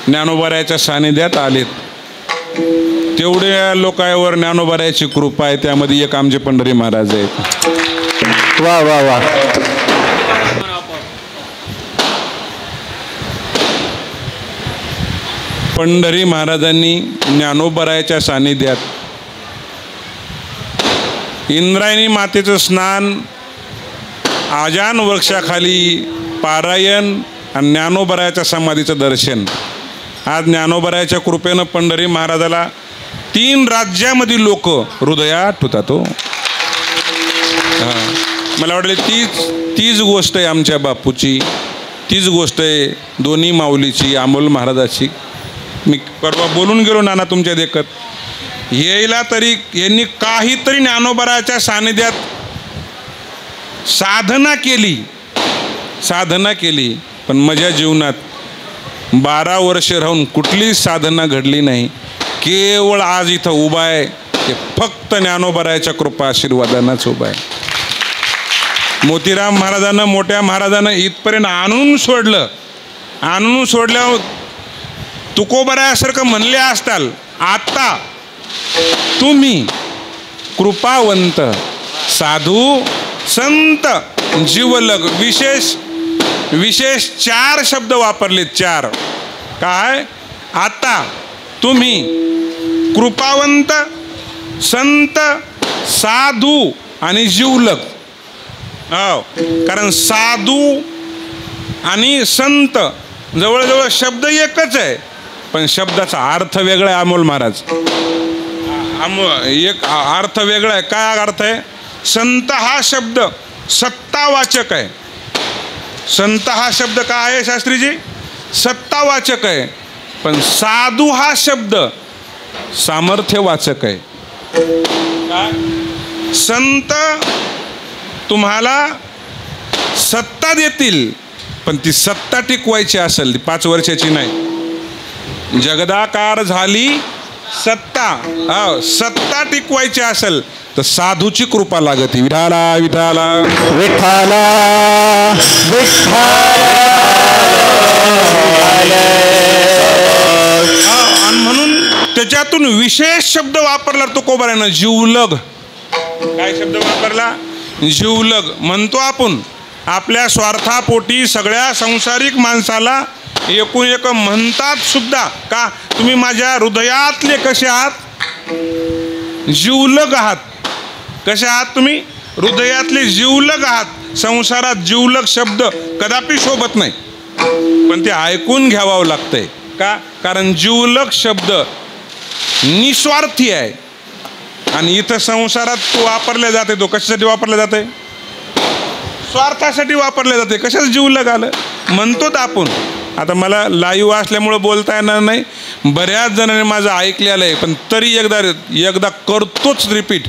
ज्ञानोबरायाच्या सानिध्यात आलेत तेवढ्या लोकांवर ज्ञानोबरायाची कृपा आहे. त्यामध्ये एक आमचे पंढरी महाराज आहेत. वा वा वा. पंढरी महाराजांनी ज्ञानोबरायाच्या सानिध्यात इंद्रायणी मातेचं स्नान, आजान वृक्षाखाली पारायण आणि ज्ञानोबरायाच्या समाधीचं दर्शन आज ज्ञानोबरायाच्या कृपेनं पंढरी महाराजाला 3 राज्यामधील लोक हृदयात ठेवतात हो. मला वाटलं तीच गोष्ट आहे आमच्या बापूची, तीच गोष्ट आहे दोन्ही माऊलीची, अमोल महाराजाची. मी परवा बोलून गेलो नाना तुमच्या देखत, यायला तरी यांनी काहीतरी ज्ञानोबराच्या सानिध्यात साधना केली, पण माझ्या जीवनात 12 वर्ष राहून कुठलीच साधना घडली नाही. केवळ आज इथं उभा आहे ते फक्त ज्ञानोबरायाच्या कृपा आशीर्वादानंच उभा आहे. मोतीराम महाराजांना, मोठ्या महाराजांना इथपर्यंत आणून सोडल्यावर तुकोबरायासारखं म्हणले असताल. आता तुम्ही कृपावंत, साधू, संत, जीवलग, विशेष 4 शब्द वापरले. 4 काय? आता तुम्ही कृपावंत, संत, साधू आणि जीवलग. हो, कारण साधू आणि संत जवळजवळ शब्द एकच आहे, पण शब्दाचा अर्थ वेगळा आहे. अमोल महाराज, एक अर्थ वेगळा आहे. काय अर्थ आहे? संत हा शब्द सत्तावाचक आहे. संत हा शब्द काय आहे शास्त्रीजी? सत्तावाचक आहे. पण साधू हा शब्द सामर्थ्यवाचक आहे. संत तुम्हाला सत्ता देतील, पण ती सत्ता टिकवायची असेल, ती 5 वर्षाची नाही. जगदाकार झाली सत्ता, सत्ता टिकवायची असेल तर साधूची कृपा लागते. विठाला विठाला विठाला आणि म्हणून त्याच्यातून विशेष शब्द वापरला तुकोबारानं, जीवलग. काय शब्द वापरला? जीवलग. म्हणतो आपण आपल्या स्वार्थापोटी सगळ्या संसारिक माणसाला एकूण एक म्हणतात सुद्धा. का? तुम्ही माझ्या हृदयातले कसे आहात? जीवलग आहात. कसे आहात तुम्ही? हृदयातले जीवलग आहात. संसारात जीवलग शब्द कदापि शोभत नाही, पण ते ऐकून घ्यावं लागतंय. का? कारण जीवलग शब्द निस्वार्थी आहे. आणि इथं संसारात तो वापरला जाते. तो कशासाठी वापरला जाते? स्वार्थासाठी वापरले जाते. कशाच जीवलग आलं म्हणतो आपण. आता मला लाईव्ह असल्यामुळं बोलता येणार नाही, बऱ्याच जणांनी माझं ऐकलेलं आहे, पण तरी एकदा करतोच रिपीट.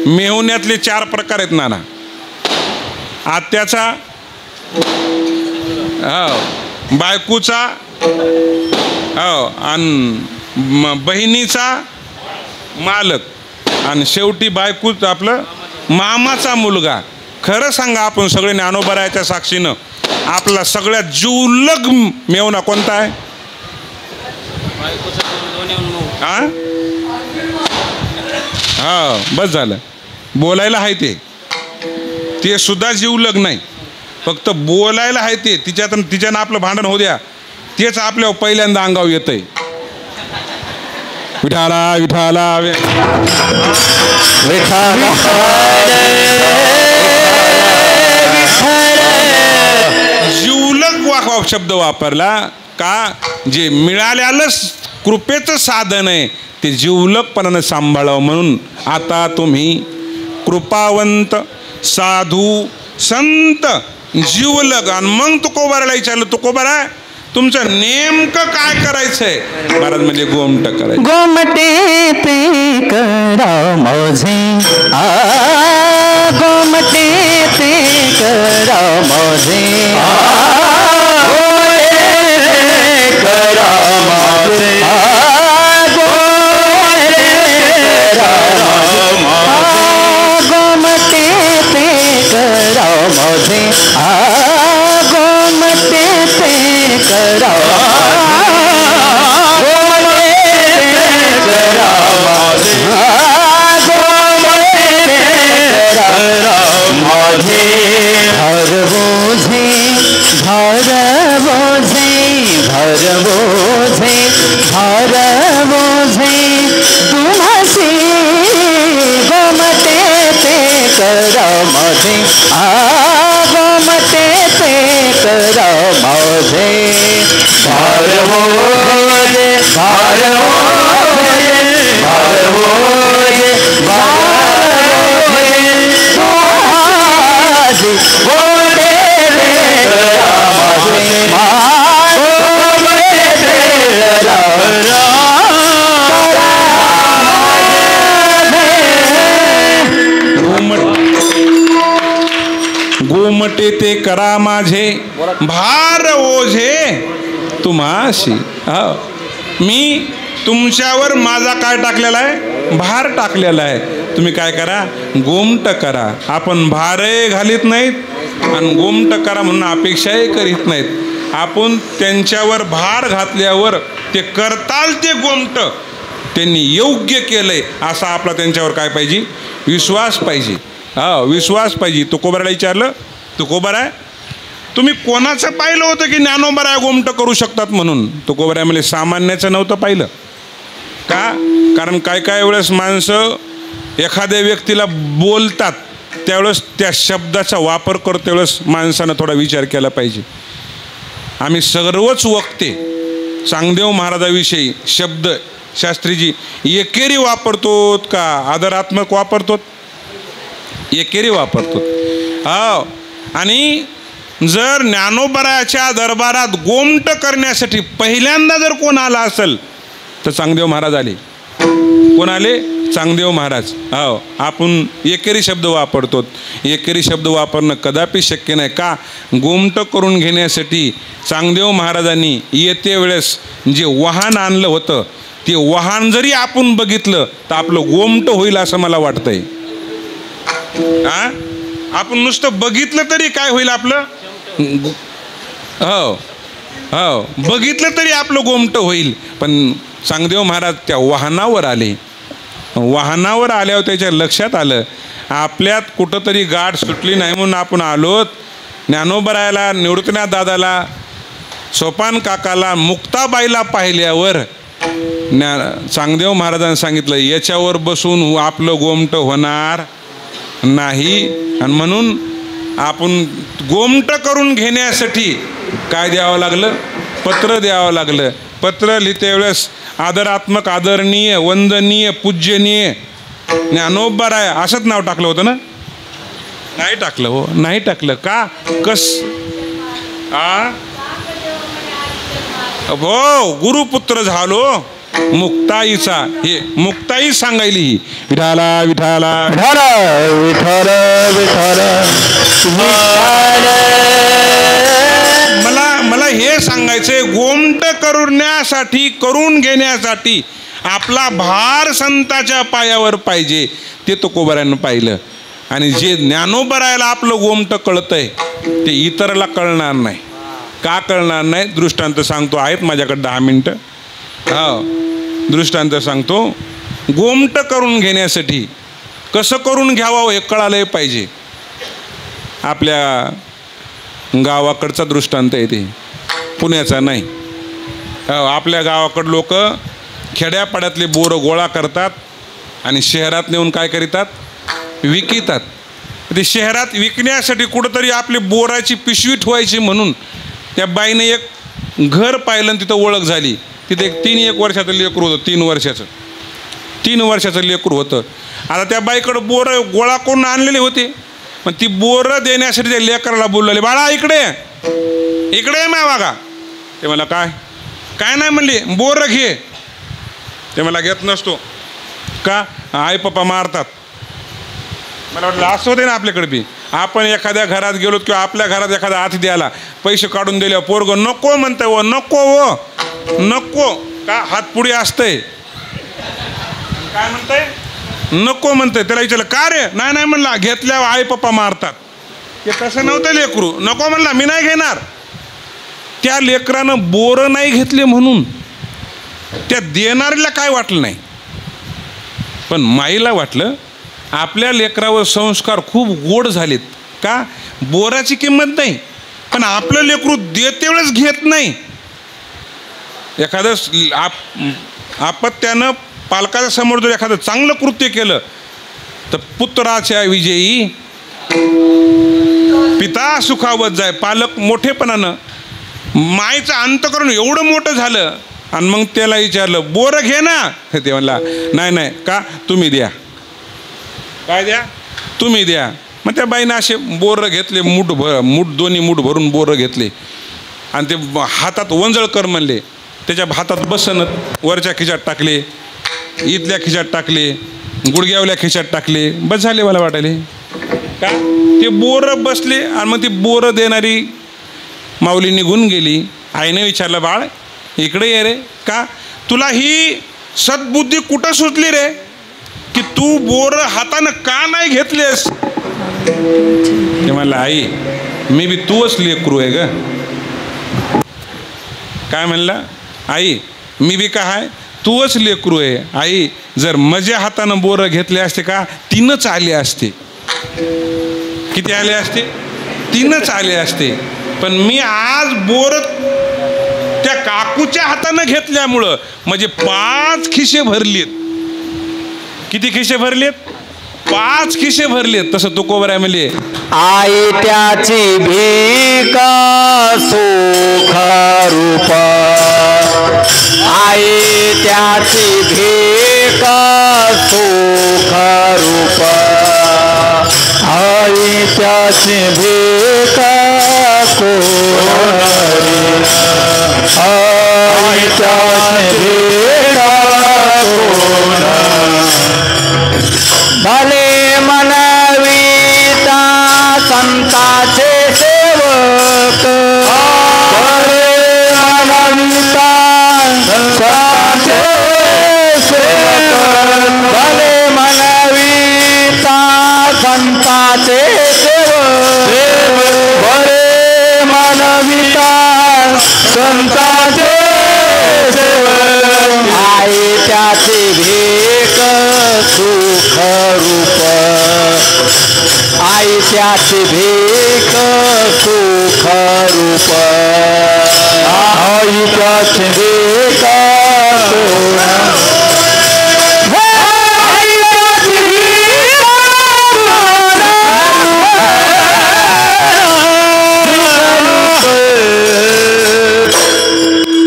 मेहुण्यातले 4 प्रकार आहेत नाना. आत्याचा, बायकोचा, आणि बहिणीचा मालक, आणि शेवटी बायको आपलं मामाचा मुलगा. खरं सांगा, आपण सगळे ज्ञानोबरायाच्या साक्षीनं आपला सगळ्यात जीवलग मेवना कोणता आहे? बस झालं. बोलायला आहे ते सुद्धा जीवलग नाही, फक्त बोलायला आहे ते. तिच्यानं आपलं भांडण होऊ द्या, तेच आपल्या पहिल्यांदा अंगावर येतंय. विठाला विठाला जीवलग शब्द वापरला. का? जे मिळाल्यालाच कृपेचं साधन आहे ते जीवलगपणानं सांभाळावं. म्हणून आता तुम्ही कृपावंत, साधू, संत, जीवलग. आणि मग तुकोबाराला विचारलं, तुकोबारा तुमचं नेमकं काय करायचंय? महाराज म्हणजे गोमट करायचं. गोमटे ते करा मौजे, गोमटे ते करा मौजे, करा मौजे, गोमटे ते करा मौजे, गोमटे ते करा गोमटे ते करा माझे भार ओझे तुम्हाशी. मी तुमच्यावर माझा काय टाकलेला आहे, भार टाकलेला आहे. तुम्ही काय करा, गोमट करा. आपण भारही घालीत नाहीत आणि गोमट करा म्हणून अपेक्षाही करीत नाहीत. आपण त्यांच्यावर भार घातल्यावर ते करताल ते गोमट त्यांनी योग्य केलंय असा आपला त्यांच्यावर काय पाहिजे, विश्वास पाहिजे. विश्वास पाहिजे. तुकोबाराला विचारलं, तुकोबाराय तुम्ही कोणाचं पाहिलं होतं की ज्ञानोबाराय गोमट करू शकतात म्हणून? तुकोबाराय म्हणजे सामान्याचं नव्हतं पाहिलं का? कारण काय काय वेळेस माणसं एखाद्या व्यक्तीला बोलतात त्यावेळेस त्या शब्दाचा वापर करतो, त्यावेळेस माणसानं थोडा विचार केला पाहिजे. आम्ही सर्वच वक्ते चांगदेव महाराजाविषयी शब्द शास्त्रीजी एकेरी वापरतो का आदरात्मक वापरतो? एकेरी वापरतो. आणि जर ज्ञानोबाराच्या दरबारात गोमट करण्यासाठी पहिल्यांदा जर कोण आला असेल तर चांगदेव महाराज आले. कोण आले? चांगदेव महाराज. आपण एकेरी शब्द वापरतो. एकेरी शब्द वापरणं कदापि शक्य नाही. का? गोमट करून घेण्यासाठी चांगदेव महाराजांनी येते वेळेस जे वाहन आणलं होतं ते वाहन जरी आपण बघितलं तर आपलं गोमट होईल असं मला वाटतंय. आपण नुसतं बघितलं तरी काय होईल आपलं? बघितलं तरी आपलं गोमट होईल. पण चांगदेव महाराज त्या वाहनावर आले. वाहनावर आल्यावर त्याच्या लक्षात आलं आपल्यात कुठंतरी गाठ सुटली नाही म्हणून आपण आलोत. ज्ञानोबारायला, निवृत्तीनाथ दादाला, सोपान काकाला, मुक्ताबाईला पाहिल्यावर चांगदेव महाराजांनी सांगितलं याच्यावर बसून आपलं गोमट होणार नाही. आणि म्हणून आपण गोमट करून घेण्यासाठी काय द्यावं लागलं? पत्र द्यावं लागलं. पत्र लिहिते वेळेस आदरात्मक, आदरणीय, वंदनीय, पूज्यनीय ज्ञानोबाराय असंच नाव टाकलं होतं ना? नाही टाकलं. हो, नाही टाकलं. का? हो, गुरुपुत्र झालो मुक्ताईचा. हे मुक्ताई सांगायली ही विठाला विठाला विठाल विठाल. मला हे सांगायचंय गोमट करण्यासाठी, करून घेण्यासाठी आपला भार संताच्या पायावर पाहिजे. ते तुकोबारायनं पाहिलं. आणि जे ज्ञानोबारायला आपलं गोमट कळतंय ते इतराला कळणार नाही. का कळणार नाही? दृष्टांत सांगतो. आहेत माझ्याकडे 10 मिनटं. दृष्टांत सांगतो. गोमट करून घेण्यासाठी कसं करून घ्यावं हे कळालंही पाहिजे. आपल्या गावाकडचा दृष्टांत आहे ते, पुण्याचा नाही. आपल्या गावाकडं लोक खेड्यापाड्यातले बोरं गोळा करतात आणि शहरात नेऊन काय करीतात? विकितात. ते शहरात विकण्यासाठी कुठंतरी आपली बोराची पिशवी ठेवायची म्हणून त्या बाईने एक घर पाहिलं आणि तिथं ओळख झाली. तिथे एक 3 वर्षाचं लेकरू होतं. 3 वर्षाचं लेकरू होतं. आता त्या बाईकडं बोरं गोळा करून आणलेले होते. पण ती बोरं देण्यासाठी त्या लेकराला बोलवले, बाळा इकडे इकडे मा वागा. ते मला काय नाही म्हणले, बोरं घे. ते मला घेत नसतो. का? आई पप्पा मारतात. मला वाटलं असं होते ना आपल्याकडे बी. आपण एखाद्या घरात गेलो किंवा आपल्या घरात एखादा हात द्यायला पैसे काढून दिले, पोरगं नको म्हणतंय. हो नको, हो नको. का? हातपुडी असतंय. काय म्हणतंय? नको म्हणतंय. त्याला विचारलं का रे? नाही म्हणला, घेतल्यावर आई पप्पा मारतात. ते तसं नव्हतं लेकरू. नको म्हणला, मी नाही घेणार. त्या लेकरानं बोरं नाही घेतले म्हणून त्या देणाऱ्याला काय वाटलं नाही, पण माईला वाटलं आपल्या लेकरावर संस्कार खूप गोड झालेत. का? बोराची किंमत नाही, पण आपलं लेकरू देते वेळेस घेत नाही. एखादं आपत्यानं पालकाच्या समोर जर एखादं चांगलं कृत्य केलं तर पुत्राच्या विजयी पिता सुखावत जाय. पालक मोठेपणानं मायचं अंतकरण एवढं मोठं झालं आणि मग त्याला विचारलं बोरं घे ना, ते म्हणला नाही नाही, का तुम्ही द्या. काय द्या? तुम्ही द्या. मग त्या बाईनं असे बोरं घेतले, मूठ दोन्ही मूठ भरून बोरं घेतले आणि ते हातात वंजळ कर म्हणले. त्याच्या हातात बसनत वरच्या खिशात टाकले, इथल्या खिशात टाकले, गुडघ्यावल्या खिशात टाकले, बस झाले मला वाटायले. का ते बोरं बसले आणि मग ती बोरं देणारी माऊली निघून गेली. आईने विचारलं बाळ इकडे ये रे, का तुला ही सद्बुद्धी कुठं सुचली रे की तू बोरं हातानं का नाही घेतलेस? ते म्हणलं आई मी बी तूच लेकरू आहे ग. काय म्हणला? आई मी बी काय तूच लेकरू आहे. आई जर माझ्या हातानं बोरं घेतले असते का 3च आले असते. किती आले असते? 3च आले असते. पण मी आज बोरं त्या काकूच्या हातानं घेतल्यामुळं म्हणजे 5 खिशे भरलेत. किती खिशे भरलेत? 5 खिशे भरलेत. तसं तुकोबराय म्हणले आई त्याची भीक सुख रूप, आई त्याची भीक सुख रूप, आई त्याची भीक कोण, आई त्याची भीक कोण, भले मनविता संताचे सेवक, भले मनविता संताचे सेवक, भले मनविता संताचे सेवक, भले मनविता संताचे सेवक, आई त्याची भीक सुख रूप, आई त्याची भीक सुख रूप, आई त्याची भीक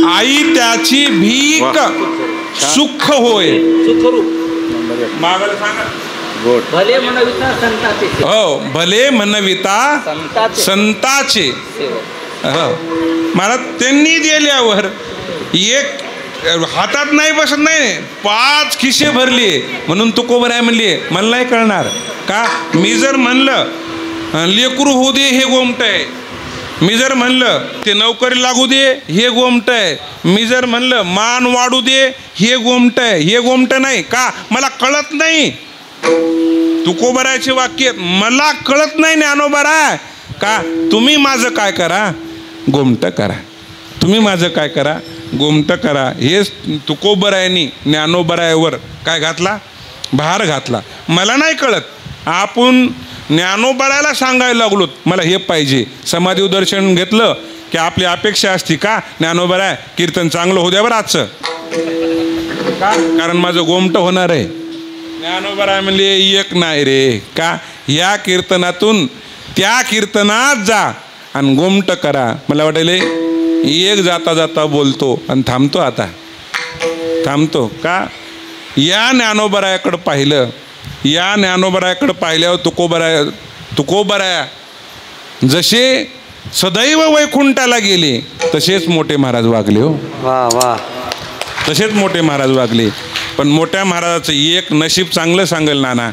आई त्याची भीक सुख होय. मागायला सांगा. भले म्हणविता संताचे, हो भले म्हणविता संताचे. हो मला त्यांनी दिल्यावर एक हातात नाही बसत नाही, 5 खिशे भरले. म्हणून तुकोबराय म्हणले मला नाही कळणार का. मी जर म्हणलं लेकरू होऊ दे हे गोमट आहे, मी जर म्हणलं ते नोकरी लागू दे हे गोमट आहे, मी जर म्हणलं मान वाढू दे हे गोमट आहे. हे गोमट नाही का मला कळत नाही. तुकोबरायचे वाक्य मला कळत नाही ज्ञानोबराय का. तुम्ही माझं काय करा गोमट करा, तुम्ही माझं काय करा गोमट करा. हेच तुकोबरायांनी ज्ञानोबरायावर काय घातला? भार घातला. मला नाही कळत. आपण ज्ञानोबरायाला सांगायला लागलो मला हे पाहिजे. समाधी दर्शन घेतलं की आपली अपेक्षा असती का ज्ञानोबराय कीर्तन चांगलं होऊ द्या बरं आजचं, का कारण माझं गोमट होणार आहे. ज्ञानोबराय म्हणले एक नाही रे, का या कीर्तनातून त्या कीर्तनात जा आणि गोमट करा. मला वाटेले एक जाता जाता बोलतो आणि थांबतो. आता थांबतो का. या ज्ञानोबरायाकडं पाहिलं, या ज्ञानोबरायाकडं पाहिल्यावर तुकोबराया जसे सदैव वैकुंठाला गेले तसेच मोठे महाराज वागले. हो वा वा, तसेच मोठे महाराज वागले. पण मोठ्या महाराजाचं एक नशीब चांगलं सांगेल नाना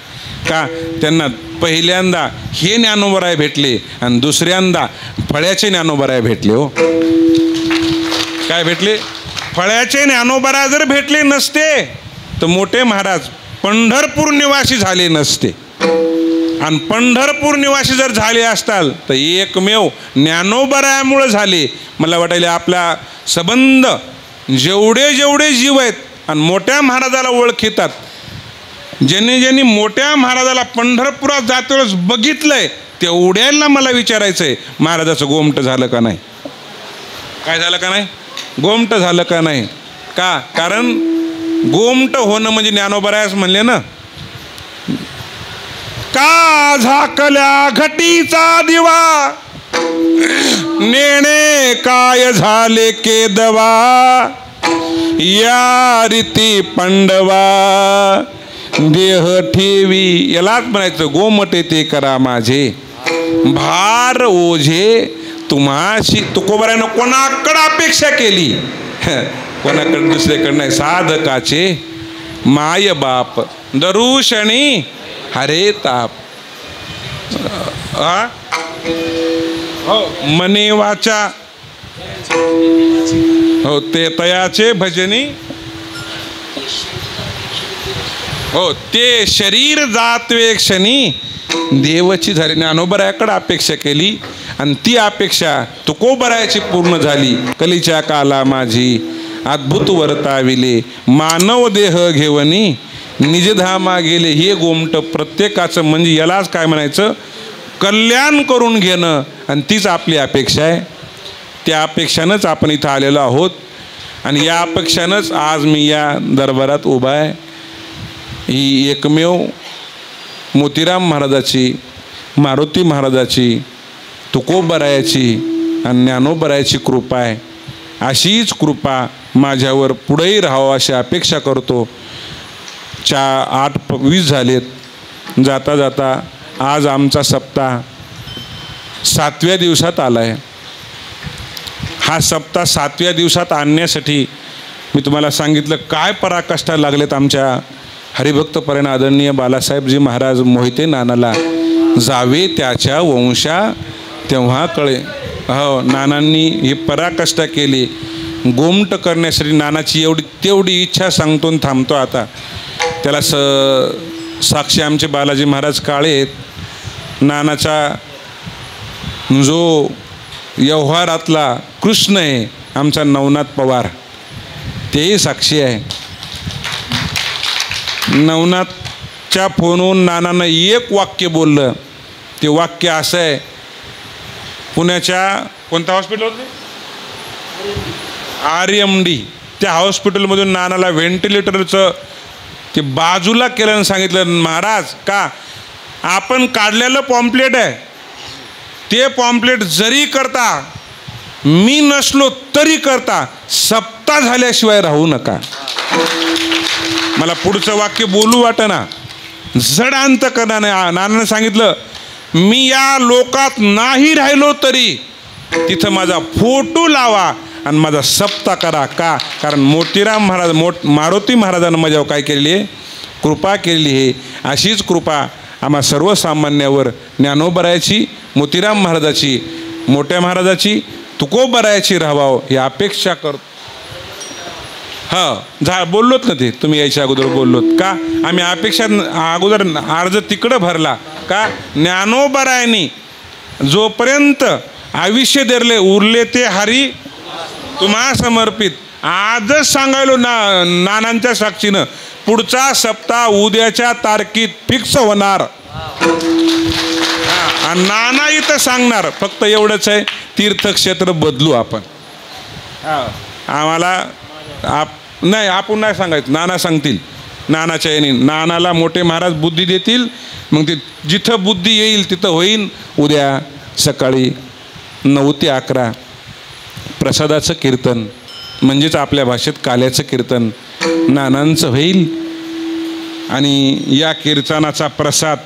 का. त्यांना पहिल्यांदा हे ज्ञानोबराय भेटले आणि दुसऱ्यांदा फळ्याचे ज्ञानोबराय भेटले. हो काय भेटले? फळ्याचे ज्ञानोबराय जर भेटले नसते तर मोठे महाराज पंढरपूर निवासी झाले नसते. आणि पंढरपूर निवासी जर झाले असताल तर एकमेव ज्ञानोबरायामुळे झाले. मला वाटायले आपला संबंध जेवढे जेवढे जीव आहेत आणि मोठ्या महाराजाला ओळखीतात, ज्यांनी ज्यांनी मोठ्या महाराजाला पंढरपुरात जातेवेळेस बघितलंय तेवढ्यांना मला विचारायचं आहे महाराजाचं गोमट झालं का नाही. काय झालं का नाही? गोमट झालं का नाही. का कारण गोमट होणं म्हणजे ज्ञानोबरायास म्हणले ना, का झाकल्या घटीचा दिवा नेणे काय झाले केदवा, या रीती पांडवा देह ठेवी. यालाच म्हणायचं गोमटे ते करा माझे भार ओझे तुम्हाशी. तुकोबारानं कोणाकडं अपेक्षा केली? कोणाकडे दुसऱ्याकडे नाही. साधकाचे माय बाप दरुशनी हरे ताप. हो मने वाचा हो ते तयाचे भजनी. हो ते शरीर जातवे क्षणी देवची झाली. ज्ञानोबरायाकडे अपेक्षा केली आणि ती अपेक्षा तुकोबरायाची पूर्ण झाली. कलीच्या काला माझी अद्भुत वर्ताविले मानव देह घेवनी निजधामा गेले. हे गोमट प्रत्येकाचं म्हणजे यालाच काय म्हणायचं? कल्याण करून घेणं. आणि तीच आपली अपेक्षा आहे. त्या अपेक्षानंच आपण इथं आलेलो आहोत आणि या अपेक्षानंच आज मी या दरबारात उभा आहे. ही एकमेव मोतीराम महाराजाची, मारुती महाराजाची, तुकोबरायाची आणि ज्ञानोबरायाची कृपा आहे. अशीच कृपा माझ्यावर पुढेही राहावं अशी अपेक्षा करतो. 8:20 झालेत. जाता जाता आज आमचा सप्ताह 7व्या दिवसात आला आहे. हा सप्ताह 7व्या दिवसात आणण्यासाठी मी तुम्हाला सांगितलं काय पराकाष्ठा लागलेत आमच्या हरिभक्तपरायण आदरणीय बालासाहेबजी महाराज मोहिते नानाला. जावे त्याच्या वंशा तेव्हा कळे. हो नानांनी ही पराकाष्ठा केली गोमट करण्यासाठी. नानाची तेवढी इच्छा सांगतो आणि थांबतो आता. त्याला साक्षी आमचे बालाजी महाराज काळे आहेत. नानाचा जो व्यवहारातला कृष्ण आहे आमचा नवनाथ पवार, तेही साक्षी आहे. नवनाथच्या फोनवरून नानानं एक वाक्य बोललं. ते वाक्य असं आहे, पुण्याच्या कोणत्या हॉस्पिटल होते? RMD त्या हॉस्पिटलमधून नानाला व्हेंटिलेटरचं ते बाजूला केलं आणि सांगितलं महाराज का आपण काढलेलं पॉम्पलेट आहे ते पॉम्पलेट जरी करता मी नसलो तरी करता सप्ताह झाल्याशिवाय राहू नका. मला पुढचं वाक्य बोलू वाटेना. जड अंत करणार नाही. नानानं सांगितलं मी या लोकात नाही राहिलो तरी तिथं माझा फोटो लावा आणि माझा सप्ताह करा. का? कारण मोतीराम महाराज मारुती महाराजांना माझ्यावर काय केलेली आहे? कृपा केलेली आहे. अशीच कृपा आम्हा सर्वसामान्यावर ज्ञानोबरायाची, मोतीराम महाराजाची, मोठ्या महाराजाची, तुकोबरायाची राहावं ही अपेक्षा करतो. बोललोत ना ते तुम्ही यायच्या अगोदर बोललोत का? आम्ही अपेक्षा अगोदर अर्ज तिकडं भरला का? ज्ञानोबरायांनी जोपर्यंत आयुष्य धरले उरले ते हरी तुम्हा समर्पित. आजच सांगायलो नानांच्या साक्षीनं पुढचा सप्ताह उद्याच्या तारखेत फिक्स होणार. नाना इथं सांगणार फक्त एवढंच आहे, तीर्थक्षेत्र बदलू आपण. आम्हाला नाही आपण नाही सांगायचं, नाना सांगतील. नानाच्या याने नानाला मोठे महाराज बुद्धी देतील. मग ते जिथं बुद्धी येईल तिथं होईल. उद्या सकाळी 9 ते 11 प्रसादाचं कीर्तन म्हणजेच आपल्या भाषेत काल्याचं कीर्तन नानांचं होईल. आणि या कीर्तनाचा प्रसाद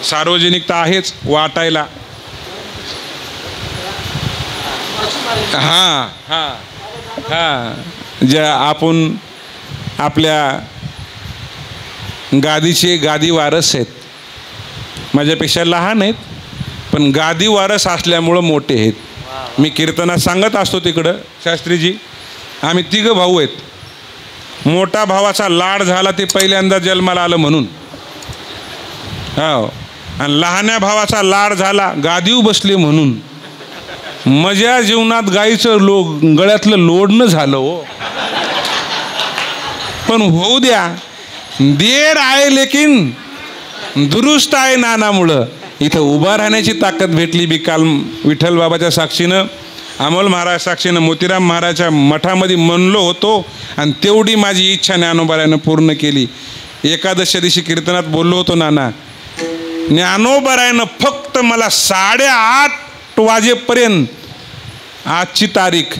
सार्वजनिक तर आहेच वाटायला. ज्या आपण आपल्या गादीचे गादी वारस आहेत, माझ्यापेक्षा लहान आहेत पण गादी वारस असल्यामुळं मोठे आहेत. मी कीर्तनात सांगत असतो तिकडं शास्त्रीजी आम्ही 3 भाऊ आहेत. मोठा भावाचा लाड झाला ते पहिल्यांदा जन्माला आलं म्हणून. आणि लहान्या भावाचा लाड झाला गादीवर बसले म्हणून. माझ्या जीवनात गाईचं गळ्यातलं लोडणं झालं हो. पण होऊ द्या. देर आहे लेकिन दुरुस्त आहे नानामुळं. इथं उभा राहण्याची ताकद भेटली. बी काल विठ्ठल बाबाच्या साक्षीनं, अमोल महाराज साक्षीनं मोतीराम महाराजच्या मठामध्ये म्हणलो होतो आणि तेवढी माझी इच्छा ज्ञानोबरायानं पूर्ण केली. एकादशी दिवशी कीर्तनात बोललो होतो नाना, ज्ञानोबरायानं फक्त मला 8:30 वाजेपर्यंत आजची तारीख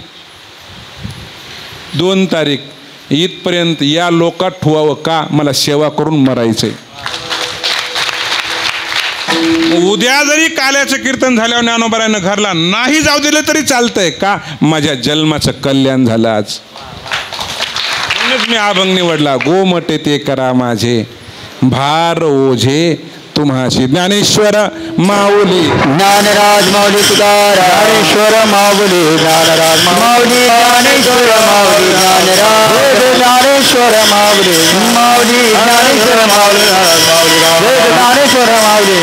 2 तारीख इथपर्यंत या लोकात ठेवावं का? मला सेवा करून मरायचंय. उद्या जरी काल्याचं कीर्तन झाल्यावर ज्ञानोबारायनं घरला नाही जाऊ दिलं तरी चालतंय का? माझ्या जन्माचं कल्याण झालं आज. म्हणूनच मी अभंग निवडला. गोमटे ते करा माझे भार ओझे तुम्हाशी. ज्ञानेश्वर माऊली ज्ञानराज माऊली तुकाराम. ज्ञानेश्वर माऊली ज्ञानराज माऊली. ज्ञानेश्वर माऊली ज्ञानराज. ज्ञानेश्वर माऊली माऊली. ज्ञानेश्वर माऊली ज्ञानेश्वर माऊली.